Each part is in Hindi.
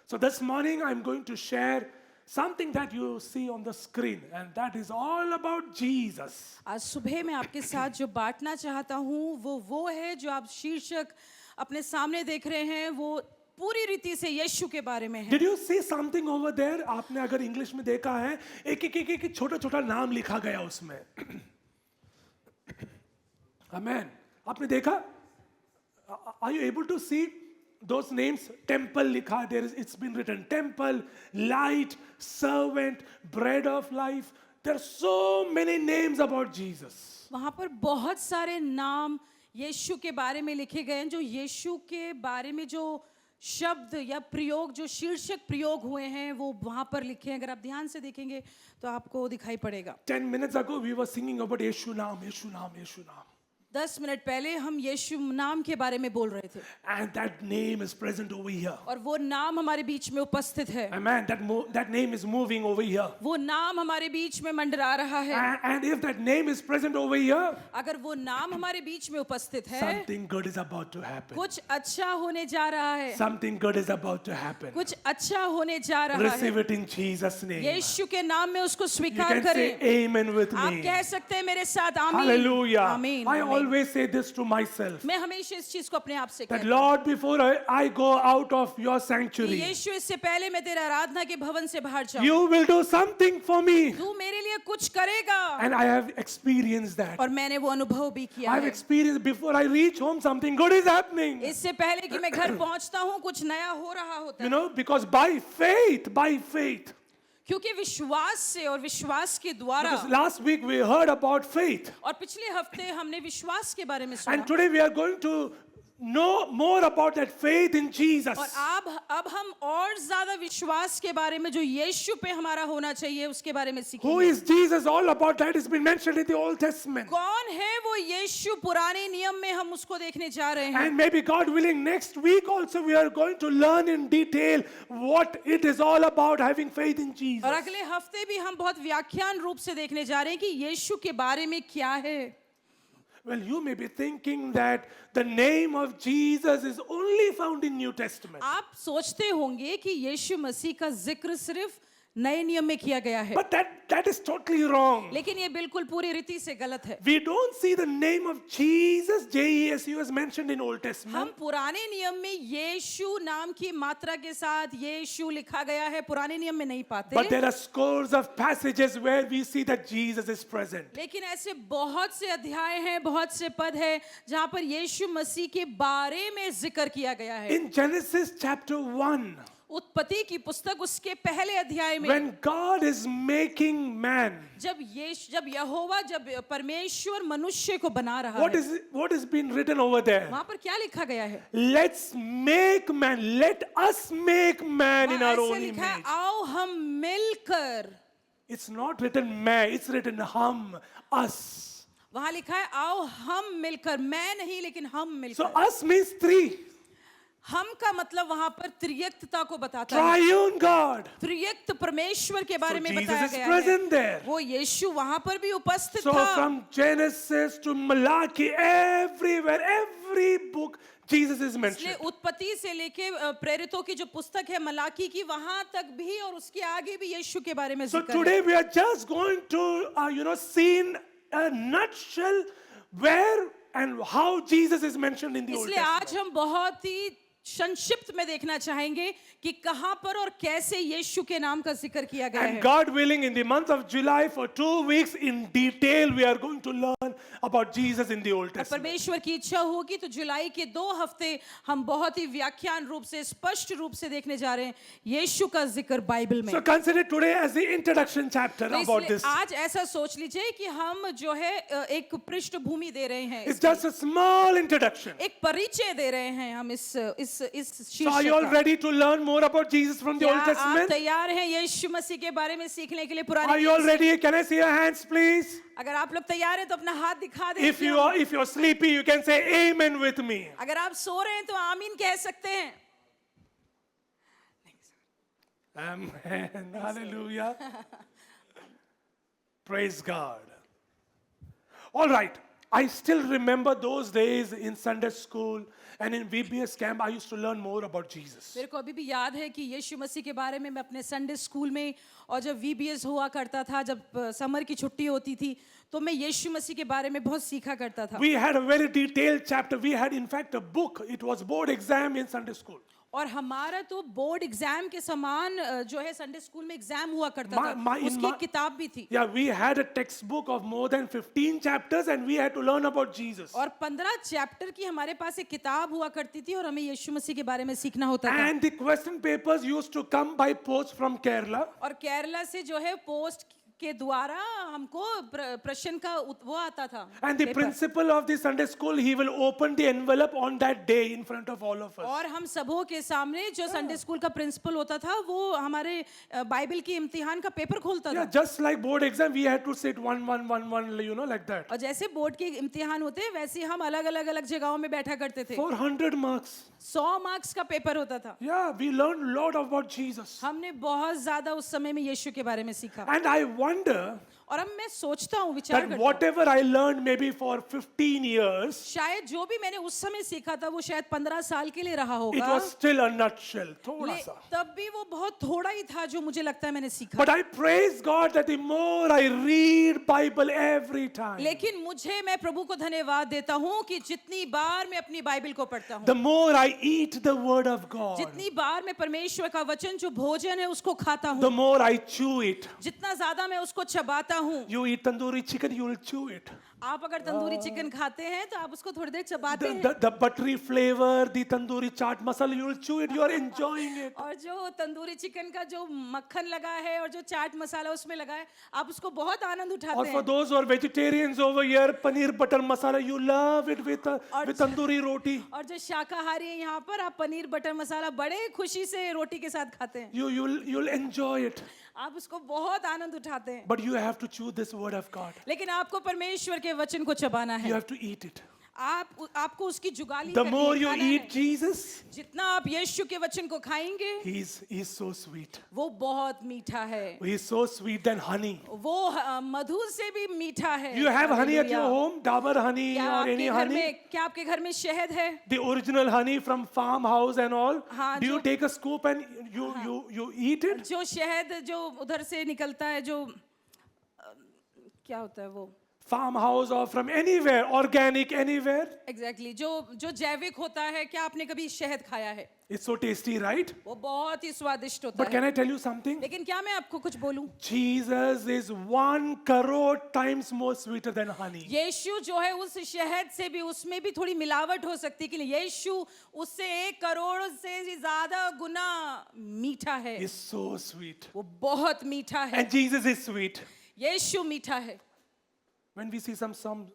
So this morning I'm going to share something that you see on the screen, and that is all about Jesus. आज सुबह मैं आपके साथ जो बांटना चाहता हूँ वो है जो आप शीर्षक अपने सामने देख रहे हैं वो पूरी रीति से यीशु के बारे में है। Did you see something over there? आपने अगर इंग्लिश में देखा है, एक छोटा छोटा नाम लिखा गया उसमें। Amen. आपने देखा? Are you able to see those names? Temple लिखा, it's been written temple, light, servant, bread of life. There are so many names about Jesus. वहाँ पर बहुत सारे नाम यीशु के बारे में लिखे गए हैं, जो यीशु के बारे में जो शब्द या प्रयोग जो शीर्षक प्रयोग हुए हैं वो वहाँ पर लिखे हैं। अगर आप ध्यान से देखेंगे तो आपको दिखाई पड़ेगा। 10 minutes ago we were singing about यीशु नाम, यीशु नाम, यीशु नाम. 10 मिनट पहले हम यीशु नाम के बारे में बोल रहे थे। And that name is present over here. और वो नाम हमारे बीच में उपस्थित है। Amen. That name is moving over here. वो नाम हमारे बीच में मंडरा रहा है। And if that name is present over here, अगर वो नाम हमारे बीच में उपस्थित है, something good is about to happen. कुछ अच्छा होने जा रहा है। Something good is about to happen. कुछ अच्छा होने जा रहा है। Receive it in Jesus' name. यीशु के नाम में उसको You स्वीकार can say करें। amen with आप me. कह सकते हैं मेरे साथ आमीन। Hallelujah. आमीन। I आमीन। always say this to myself. मैं हमेशा इस चीज को अपने आप से That कहती हूँ Lord, before I go out of your कि sanctuary, यीशु इससे पहले मैं तेरे आराधना के भवन से बाहर जाऊं, you will do something for me. तू मेरे लिए कुछ करेगा। And I have experienced that. और मैंने वो अनुभव भी किया I've है। experienced before I reach home, something good is happening. इससे पहले कि मैं घर पहुंचता हूँ कुछ नया हो रहा होता You है। know, because by faith. क्योंकि विश्वास से और विश्वास के द्वारा। Because last week we heard about faith. और पिछले हफ्ते हमने विश्वास के बारे में And सुना। today we are going to know more about that faith in Jesus. और अब हम और ज्यादा विश्वास के बारे में जो यीशु पे हमारा होना चाहिए उसके बारे में Who सीखेंगे। is Jesus? All about that has been mentioned in the Old Testament. कौन है वो यीशु? पुराने नियम में हम उसको देखने जा रहे हैं। And maybe God willing, next week also we are going to learn in detail what it is all about having faith in Jesus. और अगले हफ्ते भी हम बहुत व्याख्यान रूप से देखने जा रहे हैं कि यीशु के बारे में क्या है। Well, you may be thinking that the name of Jesus is only found in New Testament. आप सोचते होंगे कि यीशु मसीह का जिक्र सिर्फ नए नियम में किया गया है, But that is totally wrong. लेकिन ये बिल्कुल पूरी रीति से गलत है। We don't see the name of Jesus, Jesu, as mentioned in Old हम Testament. पुराने नियम में यीशु नाम की मात्रा के साथ यीशु लिखा गया है, पुराने नियम में नहीं पाते। But there are scores of passages where we see that Jesus is present. लेकिन ऐसे बहुत से अध्याय हैं, बहुत से पद हैं जहां पर यीशु मसीह के बारे में जिक्र किया गया है। In Genesis chapter 1, उत्पत्ति की पुस्तक उसके पहले अध्याय में when God is making man, जब यहोवा जब परमेश्वर मनुष्य को बना रहा what है, is being written over there? वहां पर क्या लिखा गया है? Let's make man, let us make man in वहां our ऐसे own लिखा है, image. आओ हम मिलकर। It's not written man, it's written hum, us. वहां लिखा है आओ हम मिलकर, मैं नहीं लेकिन हम So मिलकर। us means three. हम का मतलब वहां पर त्रियक्तता को बताता है। Triune God. त्रियक्त परमेश्वर के बारे So में Jesus बताया is गया present है। there. वो यीशु वहां पर भी उपस्थित So था। from Genesis to Malachi, everywhere, every book, Jesus is इसलिए mentioned. उत्पत्ति से लेके प्रेरितों की जो पुस्तक है मलाकी की, वहां तक भी और उसके आगे भी यीशु के बारे में So जिक्र है। today we are just going to, see in a nutshell where and how Jesus is mentioned in the Old इसलिए आज Testament. हम बहुत ही संक्षिप्त में देखना चाहेंगे कि कहां पर और कैसे यीशु के नाम का जिक्र किया गया And है। God willing, in the month of July, for 2 weeks in detail, we are going to learn about Jesus in the Old Testament. परमेश्वर की इच्छा होगी तो जुलाई के 2 हफ्ते हम बहुत ही व्याख्यान रूप से, स्पष्ट रूप से देखने जा रहे हैं यीशु का जिक्र बाइबल में। So consider today as the introduction chapter तो about इसलिए this. आज ऐसा सोच लीजिए कि हम जो है एक पृष्ठभूमि दे रहे हैं, It's just a small introduction. एक परिचय दे रहे हैं हम इस So are शीर्षक you all का। ready to learn more about Jesus from the क्या Old आप Testament? तैयार हैं यीशु मसीह के बारे में सीखने के लिए? पुराने Are you all नियम से? ready? Can I see your hands, please? अगर आप लोग तैयार हैं तो अपना हाथ दिखा दें। If you're sleepy, you can say amen with me. अगर आप सो रहे हैं तो आमीन कह सकते हैं। Amen. Hallelujah. Praise God. All right. I still remember those days in Sunday school and in VBS camp. I used to learn more about Jesus. मेरे को अभी भी याद है कि यीशु मसीह के बारे में मैं अपने संडे स्कूल में और जब VBS हुआ करता था, जब समर की छुट्टी होती थी, तो मैं यीशु मसीह के बारे में बहुत सीखा करता था। We had a very detailed chapter. We had, in fact, a book. It was board exam in Sunday school. और हमारा तो बोर्ड एग्जाम के समान जो है संडे स्कूल में एग्जाम हुआ करता था, in उसकी किताब भी थी। Yeah, we had a textbook of more than 15 chapters, and we had to learn about Jesus. और 15 चैप्टर की हमारे पास एक किताब हुआ करती थी और हमें यीशु मसीह के बारे में सीखना होता था। And the question papers used to come by post from Kerala. और केरला से जो है पोस्ट के द्वारा हमको प्रश्न का वो आता था। And the paper. principal of the Sunday school, he will open the envelope on that day in front of all of us. और हम सबों के सामने जो संडे स्कूल का प्रिंसिपल होता था, वो हमारे बाइबल की इम्तिहान का पेपर खोलता Yeah, था। just like board exam, we had to sit one, like that. और जैसे बोर्ड के इम्तिहान होते हैं, वैसे ही हम अलग अलग अलग जगहों में बैठा करते थे। 400 marks. 100 मार्क्स का पेपर होता था। Yeah, we learned a lot about Jesus. हमने बहुत ज्यादा उस समय में यीशु के बारे में सीखा। And I wonder और अब मैं सोचता हूँ, विचार that करता हूँ, whatever I learned maybe for 15 years, शायद जो भी मैंने उस समय सीखा था वो शायद 15 साल के लिए रहा it होगा, was still a nutshell. थोड़ा सा. तब भी वो बहुत थोड़ा ही था जो मुझे लगता है मैंने सीखा। But I praise God that the more I read Bible every time, लेकिन मुझे, मैं प्रभु को धन्यवाद देता हूँ कि जितनी बार मैं अपनी बाइबल को पढ़ता हूँ, the more I eat the word of God, जितनी बार मैं परमेश्वर का वचन जो भोजन है उसको खाता the हूँ, more I chew it. जितना ज्यादा मैं उसको चबाता हूँ। You eat tandoori chicken, you will chew it. आप अगर तंदूरी चिकन खाते हैं तो आप उसको थोड़ी देर चबाते हैं, The buttery flavor, the tandoori chaat masala, you will chew it. You are enjoying it. और जो तंदूरी चिकन का जो मक्खन लगा है और जो चाट मसाला उसमें लगा है, आप उसको बहुत आनंद Or उठाते for हैं। those who are vegetarians over here, paneer butter masala, you love it with tandoori roti. और जो शाकाहारी है यहाँ पर, आप पनीर बटर मसाला बड़े खुशी से रोटी के साथ खाते हैं, You'll enjoy it. आप उसको बहुत आनंद उठाते हैं। But you have to chew this word of God. लेकिन आपको परमेश्वर के वचन को चबाना You है, have to eat it. आपको उसकी जुगाली The करनी more है, you खाना eat है। Jesus, जितना आप यीशु के वचन को खाएंगे, He's so sweet. वो बहुत मीठा है, He's so sweet than honey. वो मधु से भी मीठा है। You have honey at your hallelujah. home, Dabur honey क्या or any आपके घर honey? में, क्या आपके घर में शहद है? The original honey from farmhouse and all. हाँ, Do you जो- take a scoop and you eat it? जो शहद जो उधर से निकलता है, जो क्या होता है वो, Farmhouse or from anywhere, organic anywhere. Exactly जो जैविक होता है, क्या आपने कभी शहद खाया है? It's so tasty, right? वो बहुत ही स्वादिष्ट होता But है। can I tell you something? लेकिन क्या मैं आपको कुछ बोलूं, Jesus is 1 crore times more sweeter than honey. यीशु जो है उस शहद से भी, उसमें भी थोड़ी मिलावट हो सकती है, कि यीशु उससे 1 करोड़ से भी ज्यादा गुना मीठा है। It's so sweet. वो बहुत मीठा है, And Jesus is sweet. यीशु मीठा है। When we see some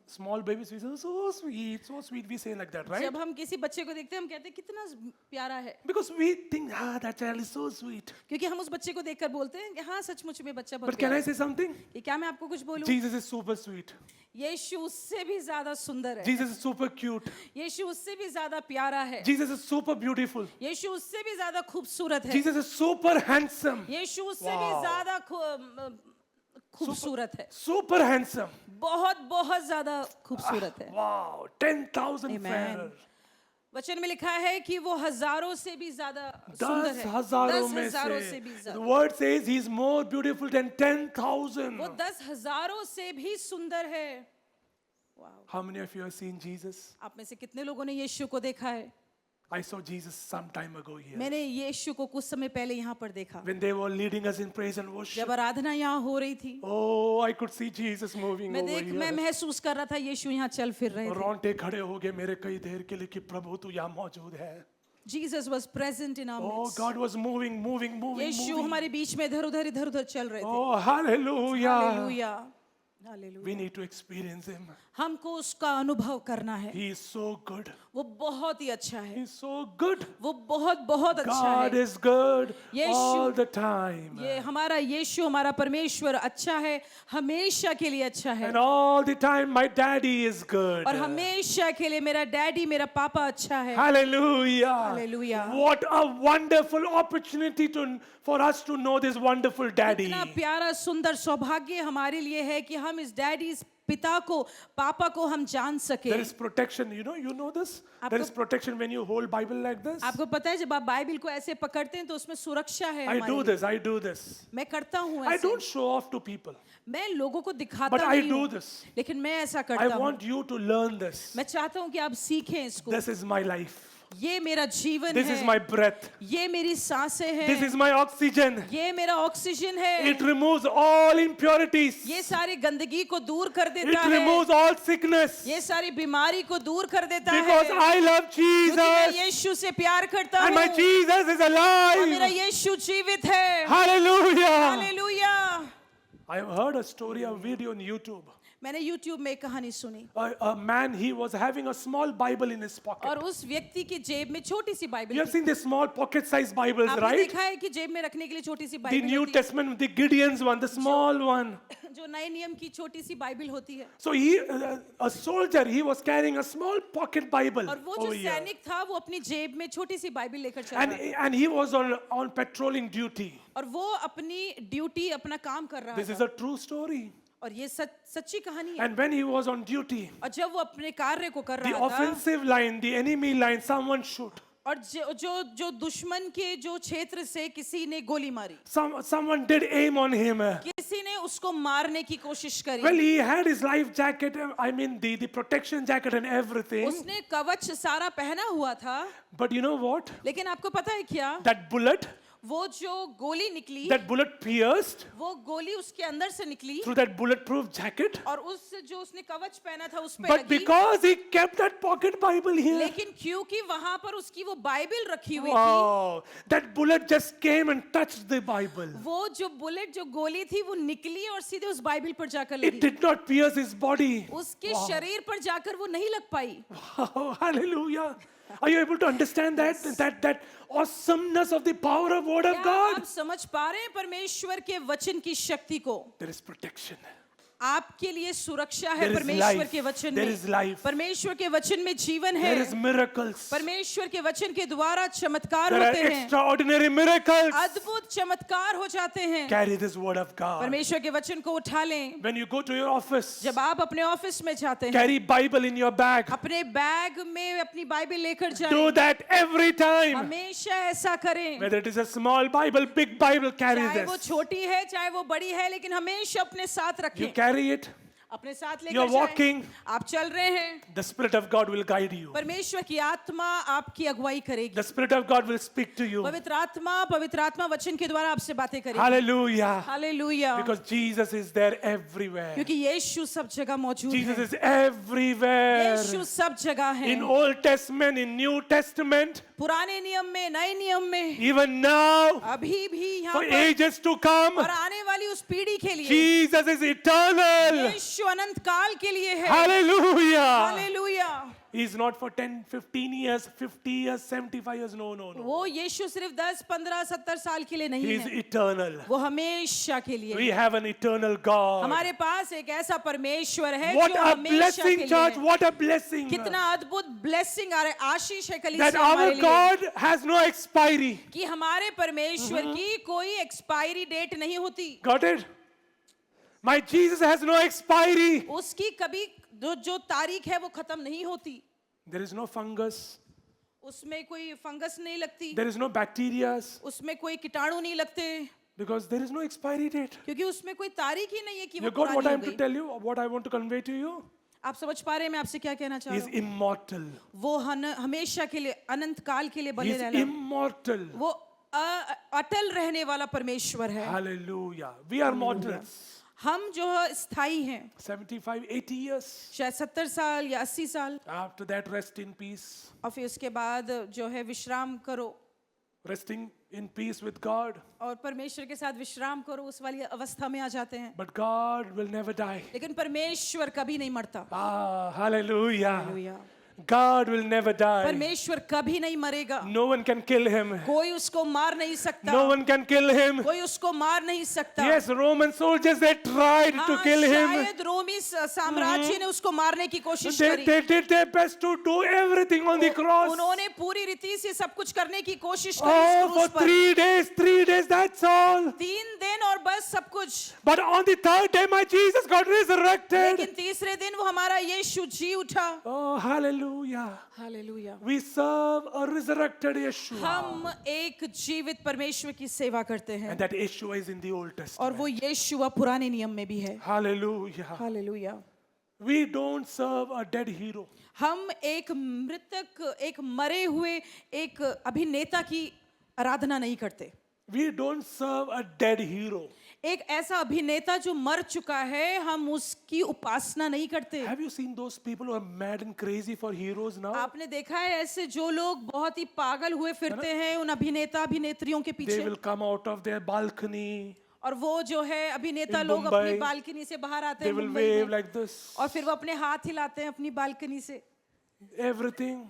small babies, we say, so sweet, we say like that, right? जब हम किसी बच्चे को देखते हैं, हम कहते हैं कितना प्यारा है, Because we think, that child is so sweet. क्योंकि हम उस बच्चे को देखकर बोलते हैं कि हाँ सचमुच में बच्चा बहुत But can प्यारा I say something? है। कि क्या मैं आपको कुछ बोलूं, Jesus is super sweet. यीशु उससे भी ज्यादा सुंदर है, Jesus is super cute. यीशु उससे भी ज्यादा प्यारा है, Jesus is super beautiful. यीशु उससे भी ज्यादा खूबसूरत है, Jesus is super handsome. यीशु उससे भी Wow. ज्यादा खूबसूरत है, Super handsome. बहुत बहुत ज्यादा खूबसूरत है। Wow, 10,000 Amen. fairer. वचन में लिखा है कि वो हजारों से भी ज्यादा सुंदर 10 है, हजारों 10 में हजारों से. से भी The ज्यादा, word says he's more beautiful than 10,000. वो 10 हजारों से भी सुंदर है। Wow, How many of you have seen Jesus? आप में से कितने लोगों ने यीशु को देखा है? I saw Jesus some time ago here. मैंने यीशु को कुछ समय पहले यहाँ पर देखा, When they were leading us in praise and worship. जब आराधना यहाँ हो रही थी। Oh, I could see Jesus moving over मैं here. महसूस कर रहा था यीशु यहाँ चल फिर रहे थे। रोंगटे खड़े हो गए मेरे कई देर के लिए कि प्रभु तू यहाँ मौजूद है. Jesus was present in our Oh, midst। God was moving. यीशु हमारे बीच में इधर उधर चल रहे थे। Oh, hallelujah. Hallelujah, hallelujah. We need to experience him. हमको उसका अनुभव करना है। He is so good. वो बहुत ही अच्छा है, He's so good. वो बहुत बहुत अच्छा God है। is good Yeshu- all the time. ये हमारा यीशु, हमारा परमेश्वर अच्छा है, हमेशा के लिए अच्छा है, And all the time my daddy is good. और हमेशा के लिए मेरा डैडी, मेरा पापा अच्छा है। Hallelujah. Hallelujah. What a wonderful opportunity for us to know this wonderful daddy. इतना प्यारा सुंदर सौभाग्य हमारे लिए है कि हम इस डैडी, इस पिता को, पापा को हम जान सके। There is protection, you know this? There is protection when you hold Bible like this. आपको पता है जब आप बाइबल को ऐसे पकड़ते हैं तो उसमें सुरक्षा है I हमारे do लिए। this, I do this. मैं करता हूँ I ऐसे। don't show off to people, मैं लोगों को दिखाता but I नहीं do हूँ, this. लेकिन मैं ऐसा I करता हूँ। want you to learn this. मैं चाहता हूँ कि आप सीखें इसको। This is my life. ये मेरा जीवन This है, is my breath. ये मेरी सांसें हैं, This is my oxygen. ये मेरा ऑक्सीजन है, It removes all impurities. ये सारी गंदगी को दूर कर देता It है, removes all sickness. ये सारी बीमारी को दूर कर देता है, Because I love क्योंकि मैं Jesus. यीशु से प्यार करता And my हूँ Jesus is और मेरा alive. यीशु जीवित है। Hallelujah. Hallelujah. I have heard a story, a video on YouTube. मैंने YouTube में एक कहानी सुनी A man, he was having a small Bible in his pocket. और उस व्यक्ति की जेब में छोटी सी बाइबल You have थी। seen the small pocket-sized Bibles, आपने right? देखा है कि जेब में रखने के लिए छोटी सी The बाइबल New होती Testament, the Gideon's one, the small one. है, जो नए नियम की छोटी सी बाइबल होती है। So a soldier, he was carrying a small pocket Bible और वो जो over here. सैनिक था वो अपनी जेब में छोटी सी बाइबल लेकर चल रहा था And he was on patrolling duty. और वो अपनी ड्यूटी, अपना काम कर रहा This था। is a true story. और ये सच्ची कहानी है। And when he was on duty, और जब वो अपने कार्य को कर the रहा था offensive line, the enemy line, someone shoot. और जो दुश्मन के जो क्षेत्र से किसी ने गोली मारी, Someone did aim on him. किसी ने उसको मारने की कोशिश करी। Well, he had his life jacket, I mean the protection jacket and everything. उसने कवच सारा पहना हुआ था, But you know what? लेकिन आपको पता है क्या, That bullet, वो जो गोली निकली, that bullet pierced वो गोली उसके अंदर से निकली through that bulletproof jacket. और उस जो उसने कवच पहना था उस पे But लगी। because he kept that pocket Bible here, लेकिन क्योंकि वहां पर उसकी वो बाइबल रखी हुई थी, wow, that bullet just came and touched the Bible. वो जो बुलेट, जो गोली थी वो निकली और सीधे उस बाइबल पर जाकर It लगी। did not pierce his body. उसके शरीर पर जाकर वो नहीं लग पाई। Wow, hallelujah. Are you able to understand that awesomeness of the power of word of क्या God? आप समझ पा रहे हैं परमेश्वर के वचन की शक्ति को? There is protection. आपके लिए सुरक्षा है There is परमेश्वर life. के वचन There में। is life. परमेश्वर के वचन में जीवन है। There is miracles. परमेश्वर के वचन के द्वारा चमत्कार There are होते हैं, extraordinary miracles. अद्भुत चमत्कार हो जाते हैं। Carry this word of God. परमेश्वर के वचन को उठा लें। When you go to your office, जब आप अपने ऑफिस में जाते हैं, carry Bible in your bag. अपने बैग में अपनी बाइबल लेकर Do जाएं। that every time. हमेशा ऐसा करें। Whether it is a small Bible, big Bible, carry चाहे वो this. छोटी है चाहे वो बड़ी है, लेकिन हमेशा अपने साथ You रखें। carry it. अपने साथ You're लेकर walking. जाएं। आप चल रहे हैं, The Spirit of God will guide you. परमेश्वर की आत्मा आपकी अगुवाई करेगी। The Spirit of God will speak to you. पवित्र आत्मा वचन के द्वारा आपसे बातें करेगी। Hallelujah. Hallelujah. Because Jesus is there everywhere. क्योंकि यीशु सब जगह मौजूद Jesus है। is everywhere. यीशु सब जगह है। In Old Testament, in New Testament, पुराने नियम में, नए नियम में, even now, अभी भी यहाँ for पर ages to come, और आने वाली उस पीढ़ी के लिए Jesus is eternal. यीशु अनंत काल के लिए है। Hallelujah. Hallelujah. He's not for 10, 15 years, 50 years, 75 years. No. वो यीशु सिर्फ 10, 15, 70 साल के लिए नहीं He's है, eternal. वो हमेशा के लिए We है। have an eternal God. हमारे पास एक ऐसा परमेश्वर है What जो a हमेशा blessing, के लिए church. है। What a blessing. कितना अद्भुत ब्लेसिंग आ रहा है, आशीष है That कलीसिया our हमारे लिए God has no expiry. कि हमारे परमेश्वर की कोई एक्सपायरी डेट नहीं होती। Got it? My Jesus has no expiry. उसकी कभी जो तारीख है वो खत्म नहीं होती। There is no fungus. उसमें कोई फंगस नहीं लगती, There is no bacteria. उसमें कोई कीटाणु नहीं लगते, Because there is no expiry date. क्योंकि उसमें कोई तारीख ही नहीं है कि वो You got what पुरानी I हो am to गई। tell you, what I want to convey to you? आप समझ पा रहे हैं मैं आपसे क्या कहना चाह He's रहा हूँ? immortal. वो हमेशा के लिए, अनंत काल के लिए बने He's रहना, immortal. वो अटल रहने वाला परमेश्वर है। Hallelujah. We are mortals. हम जो है स्थायी हैं, 75, 80 years. शायद 70 साल या 80 साल, After that, rest in peace. और फिर उसके बाद जो है विश्राम करो Resting in peace with God. और परमेश्वर के साथ विश्राम करो, उस वाली अवस्था में आ जाते हैं। But God will never die. लेकिन परमेश्वर कभी नहीं मरता। Hallelujah. Hallelujah. God will never die. परमेश्वर कभी नहीं मरेगा, No one can kill him. कोई उसको मार नहीं सकता, No one can kill him. कोई उसको मार नहीं सकता। Yes, Roman soldiers, they tried to हाँ, kill him. शायद रोमी साम्राज्य ने उसको मारने की कोशिश They, करी, they did their best to do everything on the cross. उन्होंने पूरी रीति से सब कुछ करने की कोशिश करी Oh, उस for क्रूस पर। 3 days, days, that's all. 3 दिन और बस सब कुछ। But on the third day, my Jesus got resurrected. लेकिन तीसरे दिन वो हमारा यीशु जी उठा। Oh, hallelujah. Hallelujah. We serve a resurrected Yeshua. हम एक जीवित परमेश्वर की सेवा करते हैं And that Yeshua is in the Old और Testament. वो यीशु पुराने नियम में भी है। Hallelujah. Hallelujah. We don't serve a dead hero. हम एक मृतक, एक मरे हुए एक अभिनेता की आराधना नहीं करते। We don't serve a dead hero. एक ऐसा अभिनेता जो मर चुका है, हम उसकी उपासना नहीं करते। Have you seen those people who are mad and crazy for heroes now? आपने देखा है ऐसे जो लोग बहुत ही पागल हुए फिरते हैं उन अभिनेता अभिनेत्रियों के They पीछे, will come out of their balcony. और वो जो है अभिनेता In लोग Mumbai, अपनी बालकनी से बाहर आते They हैं will मुंबई wave में, like this. और फिर वो अपने हाथ हिलाते हैं अपनी बालकनी से, Everything.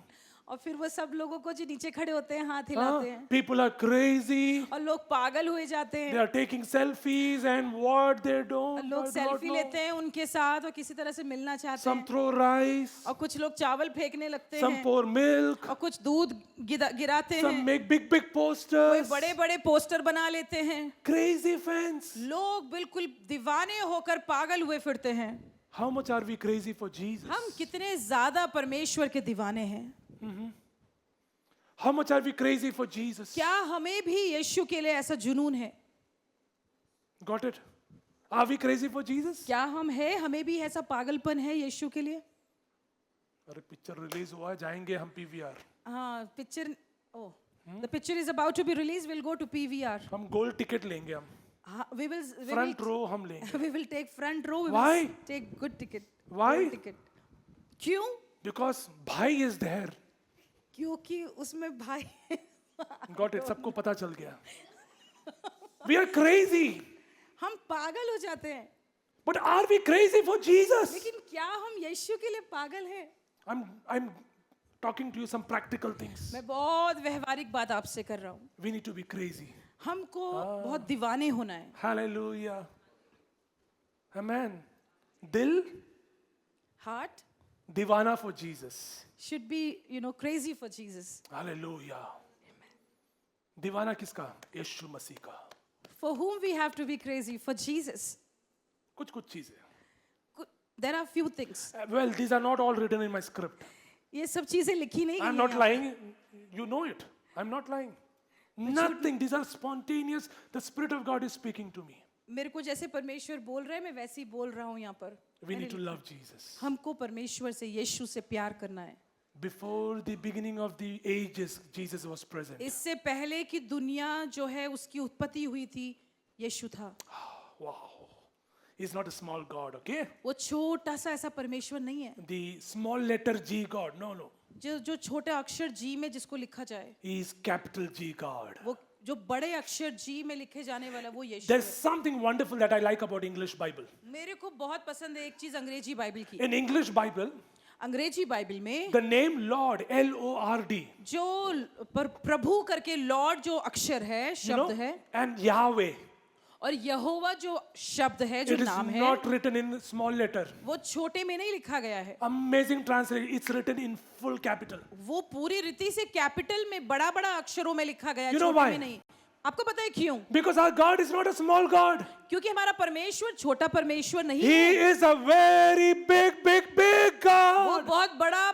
और फिर वो सब लोगों को जो नीचे खड़े होते हैं हाथ हिलाते हैं, People are crazy. और लोग पागल हुए जाते They हैं। are taking selfies and what they don't. लोग I do not selfie know. लेते हैं उनके साथ और किसी तरह से मिलना चाहते Some हैं, throw rice. और कुछ लोग चावल फेंकने लगते Some हैं, pour milk. और कुछ दूध गिराते Some हैं, make big कोई posters. बड़े बड़े पोस्टर बना लेते हैं। Crazy fans. लोग बिल्कुल दीवाने होकर पागल हुए फिरते हैं। How much are we crazy for Jesus? हम कितने ज्यादा परमेश्वर के दीवाने हैं। How much are we crazy for Jesus? क्या हमें भी यीशु के लिए ऐसा जुनून है? Got it? Are we crazy for Jesus? क्या हम हैं, हमें भी ऐसा पागलपन है यीशु के लिए? अरे पिक्चर रिलीज हुआ है, जाएंगे हम PVR. हाँ, picture, oh, the picture is about to be released, we'll go to PVR. हम गोल्ड टिकट लेंगे हम. हाँ, we will फ्रंट रो हम लेंगे. we will take front row, we Why? will take good ticket. Why? Gold ticket. क्यों? Because भाई is there. क्योंकि उसमें भाई Got it? सबको पता चल गया. We are crazy. हम पागल हो जाते हैं। But are we crazy for Jesus? लेकिन क्या हम यीशु के लिए पागल हैं? I'm talking to you some practical things. मैं बहुत व्यवहारिक बात आपसे कर रहा हूँ। We need to be crazy. हमको बहुत दीवाने होना है। Hallelujah. Amen. दिल Heart दीवाना for Jesus. should be, crazy for Jesus. Hallelujah. दीवाना किसका? यीशु मसीह का. For whom we have to be crazy? For Jesus. कुछ चीजें. There are few things. Well, these are not all written in my script. ये सब चीजें लिखी नहीं I'm गई not हैं। lying. You know it. I'm not lying. Nothing. These are spontaneous. The Spirit of God is speaking to me. मेरे को जैसे परमेश्वर बोल रहे हैं मैं वैसे ही बोल रहा हूँ यहाँ पर। We need to love Jesus. हमको परमेश्वर से, यीशु से प्यार करना है। Before the beginning of the ages, Jesus was present. इससे पहले कि दुनिया जो है उसकी उत्पत्ति हुई थी, यीशु था। Wow. He's not a small God, okay? वो छोटा सा ऐसा परमेश्वर नहीं है The small letter G God. No. जो छोटे अक्षर जी में जिसको लिखा जाए, He is capital G God. वो जो बड़े अक्षर जी में लिखे जाने वाला वो यीशु There's है। something wonderful that I like about English Bible. मेरे को बहुत पसंद है एक चीज अंग्रेजी बाइबल की। In English Bible, अंग्रेजी बाइबल में the name Lord, L-O-R-D, जो प्रभु करके लॉर्ड जो अक्षर है, शब्द है, and Yahweh. और यहोवा जो शब्द है, जो It is नाम है, not written in small letter. वो छोटे में नहीं लिखा गया है। Amazing translation. It's written in full capital. वो पूरी रीति से कैपिटल में बड़ा बड़ा अक्षरों में लिखा गया है, You know छोटे why? में नहीं। आपको पता है क्यों? Because our God is not a small God. क्योंकि हमारा परमेश्वर छोटा परमेश्वर नहीं He है। is a very big वो God. बहुत बड़ा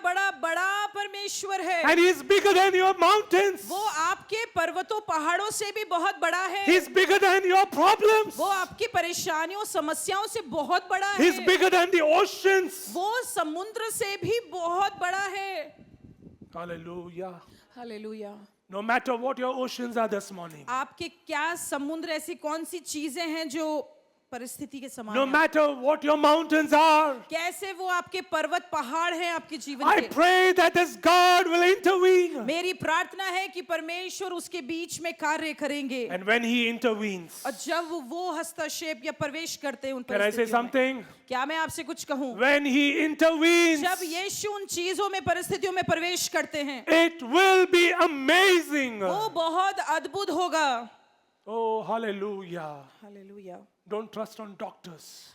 परमेश्वर है। And He is bigger than your mountains. वो आपके पर्वतों पहाड़ों से भी बहुत बड़ा है। He is bigger than your problems. वो आपकी परेशानियों समस्याओं से बहुत बड़ा He is है। bigger than the oceans. वो समुद्र से भी बहुत बड़ा है। Hallelujah. Hallelujah. No matter what your oceans are this morning. आपके क्या समुद्र ऐसी कौन सी चीजें हैं जो परिस्थिति के समान No हैं? matter what your mountains are. कैसे वो आपके पर्वत पहाड़ हैं आपके जीवन I के। pray that this God will intervene. मेरी प्रार्थना है कि परमेश्वर उसके बीच में कार्य करेंगे, And when He intervenes, और जब वो हस्तक्षेप या प्रवेश करते हैं उन can I say परिस्थितियों में। something? क्या मैं आपसे कुछ कहूँ? When He intervenes, जब यीशु उन चीजों में परिस्थितियों में प्रवेश करते हैं, it will be amazing. वो बहुत अद्भुत होगा। Oh, hallelujah. Hallelujah. Don't trust on doctors.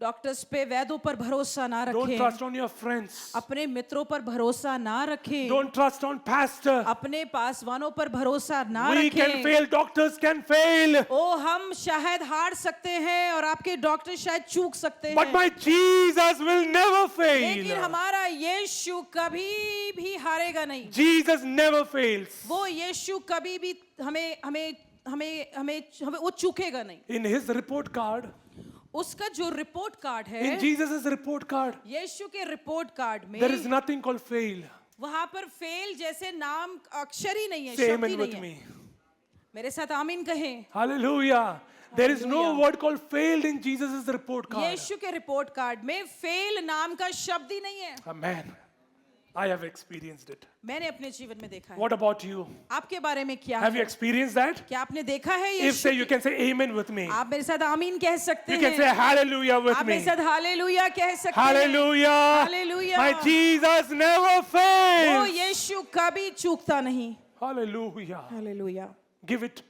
Doctors पे, वैद्यों पर भरोसा ना Don't रखें, trust on your friends. अपने मित्रों पर भरोसा ना रखें, Don't trust on pastor. अपने पासवानों पर भरोसा ना We can रखें। fail. Doctors can fail. ओ हम शायद हार सकते हैं और आपके डॉक्टर शायद चूक सकते But हैं, my Jesus will never लेकिन fail. हमारा यीशु कभी भी हारेगा नहीं। Jesus never fails. वो यीशु कभी भी हमें हमें हमें हमें हमें वो चूकेगा नहीं। In his report card, उसका जो रिपोर्ट कार्ड है, in Jesus' report card, यीशु के रिपोर्ट कार्ड में there is nothing called fail. वहां पर फेल जैसे नाम अक्षर ही नहीं है, Say शब्द ही amen नहीं with है। me. मेरे साथ आमीन कहें। Hallelujah. There is no Hallelujah. word called failed in Jesus' report card. यीशु के रिपोर्ट कार्ड में फेल नाम का शब्द ही नहीं है। Amen. I have experienced it. मैंने अपने जीवन में देखा है। What about you? आपके बारे में क्या Have you है? experienced that? क्या आपने देखा है If Yeshu? so, you can say amen with me. आप मेरे साथ आमीन कह सकते You can say हैं। hallelujah with आप मेरे me. साथ हालेलुया कह सकते हैं। Hallelujah. Hallelujah. My Jesus never वो fails. यीशु कभी चूकता नहीं। Hallelujah. Hallelujah. Give it.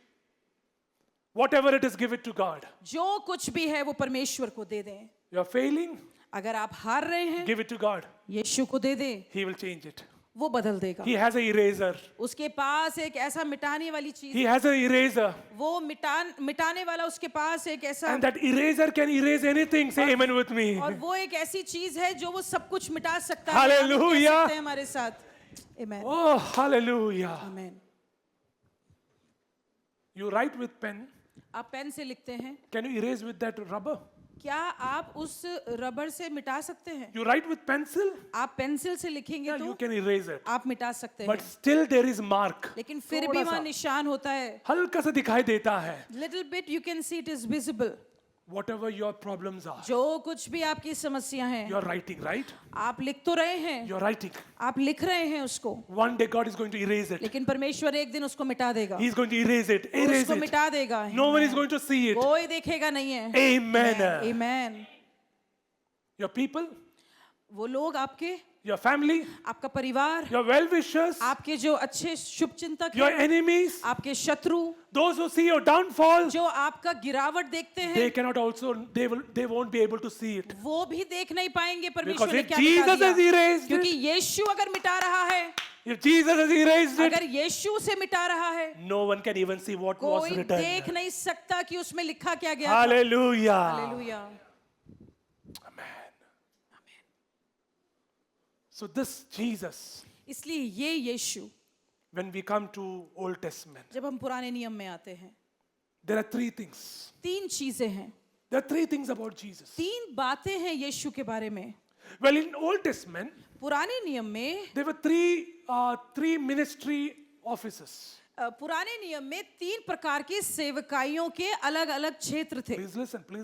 Whatever it is, give it to God. जो कुछ भी है वो परमेश्वर को दे दें। You're failing, अगर आप हार रहे हैं, give it to God. यीशु को दे दें, He will change it. वो बदल देगा। He has an eraser. उसके पास एक ऐसा मिटाने वाली चीज, He has an eraser. वो मिटाने वाला उसके पास एक ऐसा, And that eraser can erase anything. Say amen with me. और वो एक ऐसी चीज है जो वो सब कुछ मिटा सकता है। Hallelujah. आप कह सकते हैं हमारे साथ। Amen. Oh, hallelujah. Amen. You write with pen. आप पेन से लिखते हैं, Can you erase with that rubber? क्या आप उस रबर से मिटा सकते हैं? You write with pencil? आप पेंसिल से लिखेंगे Yeah, तो you can erase it. आप मिटा सकते But हैं, still there is mark. लेकिन फिर थोड़ा भी सा। वहाँ निशान होता है। हल्का सा दिखाई देता है. Little bit you can see it is visible. Whatever your problems are, जो कुछ भी आपकी समस्या है, you are writing, right? आप लिख तो रहे हैं, You are writing. आप लिख रहे हैं उसको, One day God is going to erase it. लेकिन परमेश्वर एक दिन उसको मिटा देगा। He is going to erase it. Erase उसको it. मिटा देगा। No one is going to see it. कोई देखेगा नहीं है। Amen. Amen. Your people, वो लोग आपके, your family, आपका परिवार, your well-wishers, आपके जो अच्छे शुभ चिंतक your हैं, enemies, आपके शत्रु, those who see your downfall, जो आपका गिरावट देखते हैं, they cannot also, they won't be able to see it. वो भी देख नहीं पाएंगे Because परमेश्वर ने if क्या मिटा Jesus has दिया। erased क्योंकि it, यीशु अगर मिटा रहा है, if Jesus has erased it, अगर यीशु से मिटा रहा है, no one can even see what was कोई written. देख नहीं सकता कि उसमें लिखा क्या गया था। Hallelujah. Hallelujah. Amen. So this Jesus, इसलिए ये यीशु, when we come to Old Testament, जब हम पुराने नियम में आते हैं, there are three things. तीन चीजें हैं, There are three things about Jesus. तीन बातें हैं यीशु के बारे में। Well, in Old Testament, पुराने नियम में, there were three ministry offices. पुराने नियम में तीन प्रकार की सेवकाइयों के अलग अलग क्षेत्र थे। Please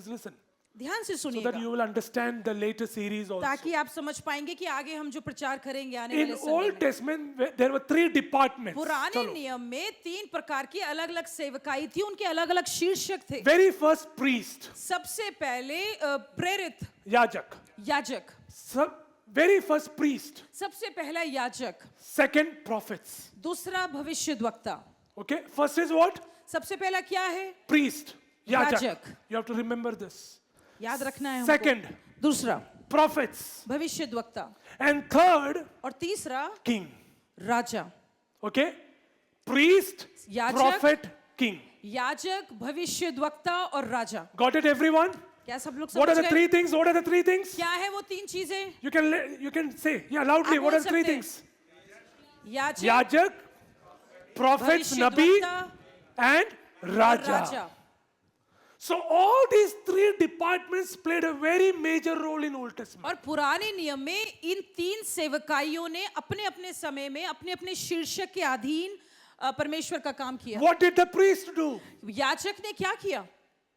listen, ध्यान से so that सुनिएगा, you will understand the later series also. ताकि आप समझ पाएंगे कि आगे हम जो प्रचार करेंगे आने In वाले समय Old में। Testament, there were three departments. पुराने चलो. नियम में तीन प्रकार की अलग अलग सेवकाई थी, उनके अलग अलग शीर्षक थे। Very first priest, सबसे पहले प्रेरित Yajak. याजक, Very first priest. सबसे पहला याजक, Second, prophets. दूसरा भविष्यद्वक्ता। Okay, first is what? सबसे पहला क्या है? Priest. Yajak. Yajak. You have to remember this. याद रखना है हमको। Second, दूसरा prophets. भविष्यद्वक्ता, And third, और तीसरा king. राजा। Okay? Priest, Yajak. prophet, king. याजक, भविष्यद्वक्ता और राजा। Got it, everyone? क्या सब लोग What are समझ the गए? three things? What are the three things? क्या है वो तीन चीजें? You can say, yeah, loudly. आप What बोल are the three सकते हैं। things? याजक, Yajak, prophets, Nabi, भविष्यद्वक्ता and और Raja. Raja. So all these three departments played a very major role in Old Testament. और पुराने नियम में इन तीन सेवकाइयों ने अपने अपने समय में अपने अपने शीर्षक के अधीन परमेश्वर का काम किया। What did the priest do? याजक ने क्या किया?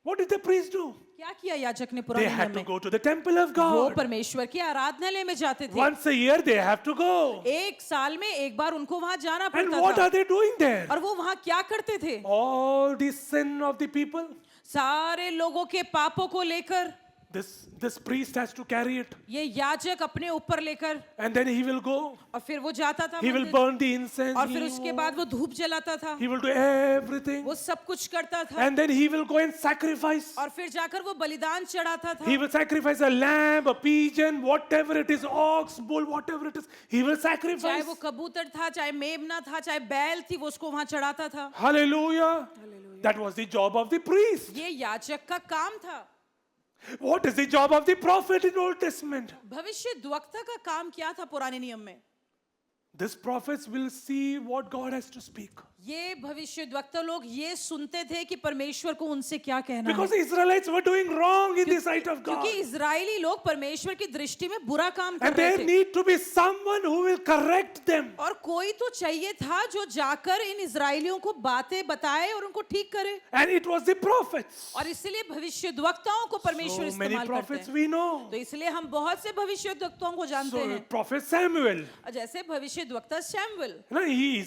What did the priest do? क्या किया याजक ने They पुराने had नियम to में? go to the temple of वो God. परमेश्वर की आराधनालय में जाते थे। Once a year they have to go. एक साल में एक बार उनको वहां जाना And पड़ता what था। are they doing there? और वो वहां क्या करते थे? All the sin of the people, सारे लोगों के पापों को लेकर This priest has to carry it, ये याजक अपने ऊपर लेकर and then he will go. और फिर वो जाता था He will मंदिर, burn the incense. और फिर उसके बाद वो धूप जलाता था, He will do everything, वो सब कुछ करता था, and then he will go and sacrifice. और फिर जाकर वो बलिदान चढ़ाता था। He will sacrifice a lamb, a pigeon, whatever it is, ox, bull, whatever it is. He will चाहे sacrifice. वो कबूतर था, चाहे मेमना था, चाहे बैल थी, वो उसको वहां चढ़ाता था। Hallelujah. That was the job of the priest. ये याजक का काम था। What is the job of the prophet in Old Testament? भविष्य द्वक्ता का काम क्या था पुराने नियम में? These prophets will see what God has to speak. ये भविष्य द्वक्ता लोग ये सुनते थे कि परमेश्वर को उनसे क्या कहना Because है, the Israelites were doing wrong in the sight of God. क्योंकि इजरायली लोग परमेश्वर की दृष्टि में बुरा काम कर And रहे there थे, need to be someone who will correct them. और कोई तो चाहिए था जो जाकर इन इजरायलियों को बातें बताए और उनको ठीक करे, And it was the prophets. और इसलिए भविष्य द्वक्ताओं को परमेश्वर So many इस्तेमाल करते prophets हैं। we know. तो इसलिए हम बहुत से भविष्य द्वक्ताओं को जानते So हैं, prophet Samuel, जैसे भविष्य द्वक्ता शमूएल, he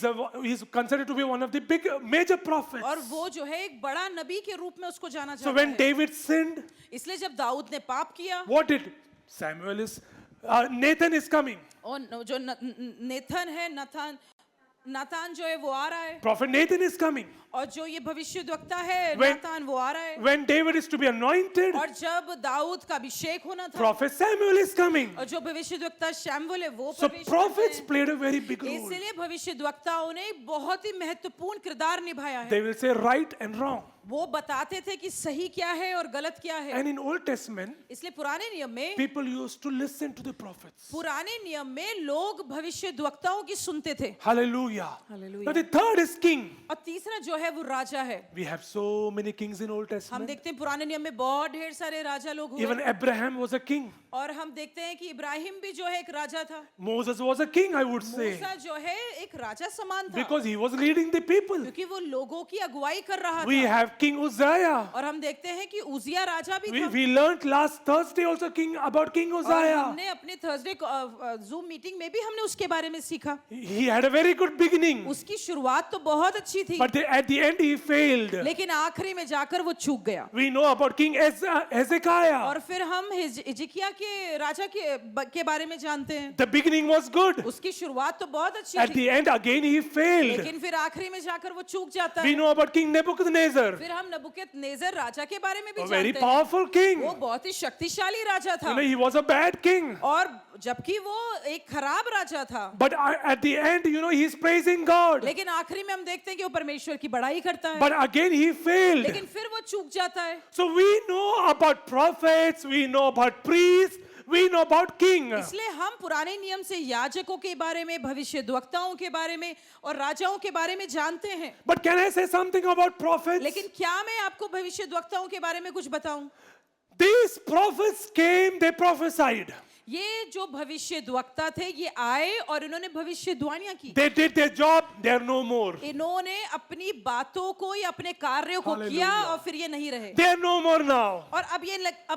is considered to be one of the big major prophets. और वो जो है एक बड़ा नबी के रूप में उसको जाना So जाता when है। David sinned, इसलिए जब दाऊद ने पाप किया, what did Samuel is? Nathan is coming. और जो नेथन है, नातान जो है वो आ रहा है, Prophet Nathan is coming. और जो ये भविष्य द्वक्ता है When- नातान वो आ रहा है, When David is to be anointed, और जब दाऊद का अभिषेक होना था, Prophet Samuel is coming. और जो भविष्य द्वक्ता शमूएल है वो So प्रवेश prophets करते played a very big हैं। role. इसलिए भविष्य द्वक्ताओं ने बहुत ही महत्वपूर्ण किरदार निभाया है। They will say right and wrong. वो बताते थे कि सही क्या है और गलत क्या है। And in Old Testament, इसलिए पुराने नियम में people used to listen to the prophets. पुराने नियम में लोग भविष्य द्वक्ताओं की सुनते थे। Hallelujah. Hallelujah. Now the third is king. और तीसरा जो है वो राजा है। We have so many kings in Old हम Testament. देखते हैं पुराने नियम में बहुत ढेर सारे राजा लोग Even हुए, Abraham was a king. और हम देखते हैं कि इब्राहिम भी जो है एक राजा था, Moses was a king, I would say, मूसा जो है एक राजा समान था, because he was leading the people. क्योंकि वो लोगों की अगुवाई कर रहा We था। have King Uzziah. और हम देखते हैं कि उजिया राजा भी था। We learned last Thursday also about King और Uzziah. हमने अपने थर्सडे जूम मीटिंग में भी हमने उसके बारे में सीखा। He had a very good beginning, उसकी शुरुआत तो बहुत अच्छी थी, but at the end he failed. लेकिन आखिरी में जाकर वो चूक गया। We know about King Hezekiah. और फिर हम हिजकिय्याह के राजा के बारे में जानते हैं। The beginning was good. उसकी शुरुआत तो बहुत अच्छी At थी, the end again he failed. लेकिन फिर आखिरी में जाकर वो चूक जाता We है। know about King Nebuchadnezzar, फिर हम नबूकदनेस्सर राजा के बारे में भी a very जानते हैं। powerful king. वो बहुत ही शक्तिशाली राजा था, He was a bad king. और जबकि वो एक खराब राजा था, But at the end, he's praising God. लेकिन आखिरी में हम देखते हैं कि वो परमेश्वर की बड़ाई करता है, But again he failed. लेकिन फिर वो चूक जाता है। So we know about prophets, we know about priests, we know about king. इसलिए हम पुराने नियम से याजकों के बारे में, भविष्य द्वक्ताओं के बारे में और राजाओं के बारे में जानते हैं। But can I say something about prophets? लेकिन क्या मैं आपको भविष्य द्वक्ताओं के बारे में कुछ बताऊं? These prophets came, they prophesied. ये जो भविष्य द्वक्ता थे ये आए और इन्होंने भविष्यवाणियां की। They did their job, they are no more. इन्होंने अपनी बातों को या अपने कार्यों को किया और फिर ये नहीं रहे, They are no more now. और अब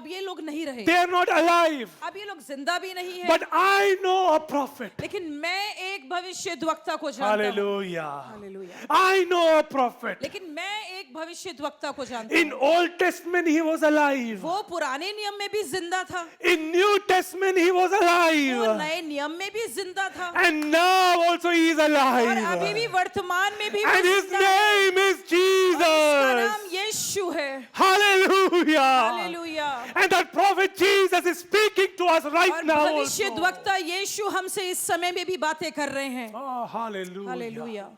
ये लोग नहीं रहे, They are not alive. अब ये लोग जिंदा भी नहीं है। But I know a prophet. लेकिन मैं एक भविष्य द्वक्ता को जानता हूँ। Hallelujah. Hallelujah. I know a prophet. लेकिन मैं एक भविष्य द्वक्ता को जानता In हूँ। Old Testament he was alive. वो पुराने नियम में भी जिंदा था, In New Testament he was वो alive. नए नियम में भी जिंदा था, And now also he is और अभी भी alive. वर्तमान में भी वो And his जिंदा है। name is उसका नाम Jesus. यीशु है। Hallelujah. Hallelujah. And that prophet Jesus is speaking to us और right now भविष्य also. द्वक्ता यीशु हमसे इस समय में भी बातें कर रहे हैं। Oh, hallelujah. Hallelujah.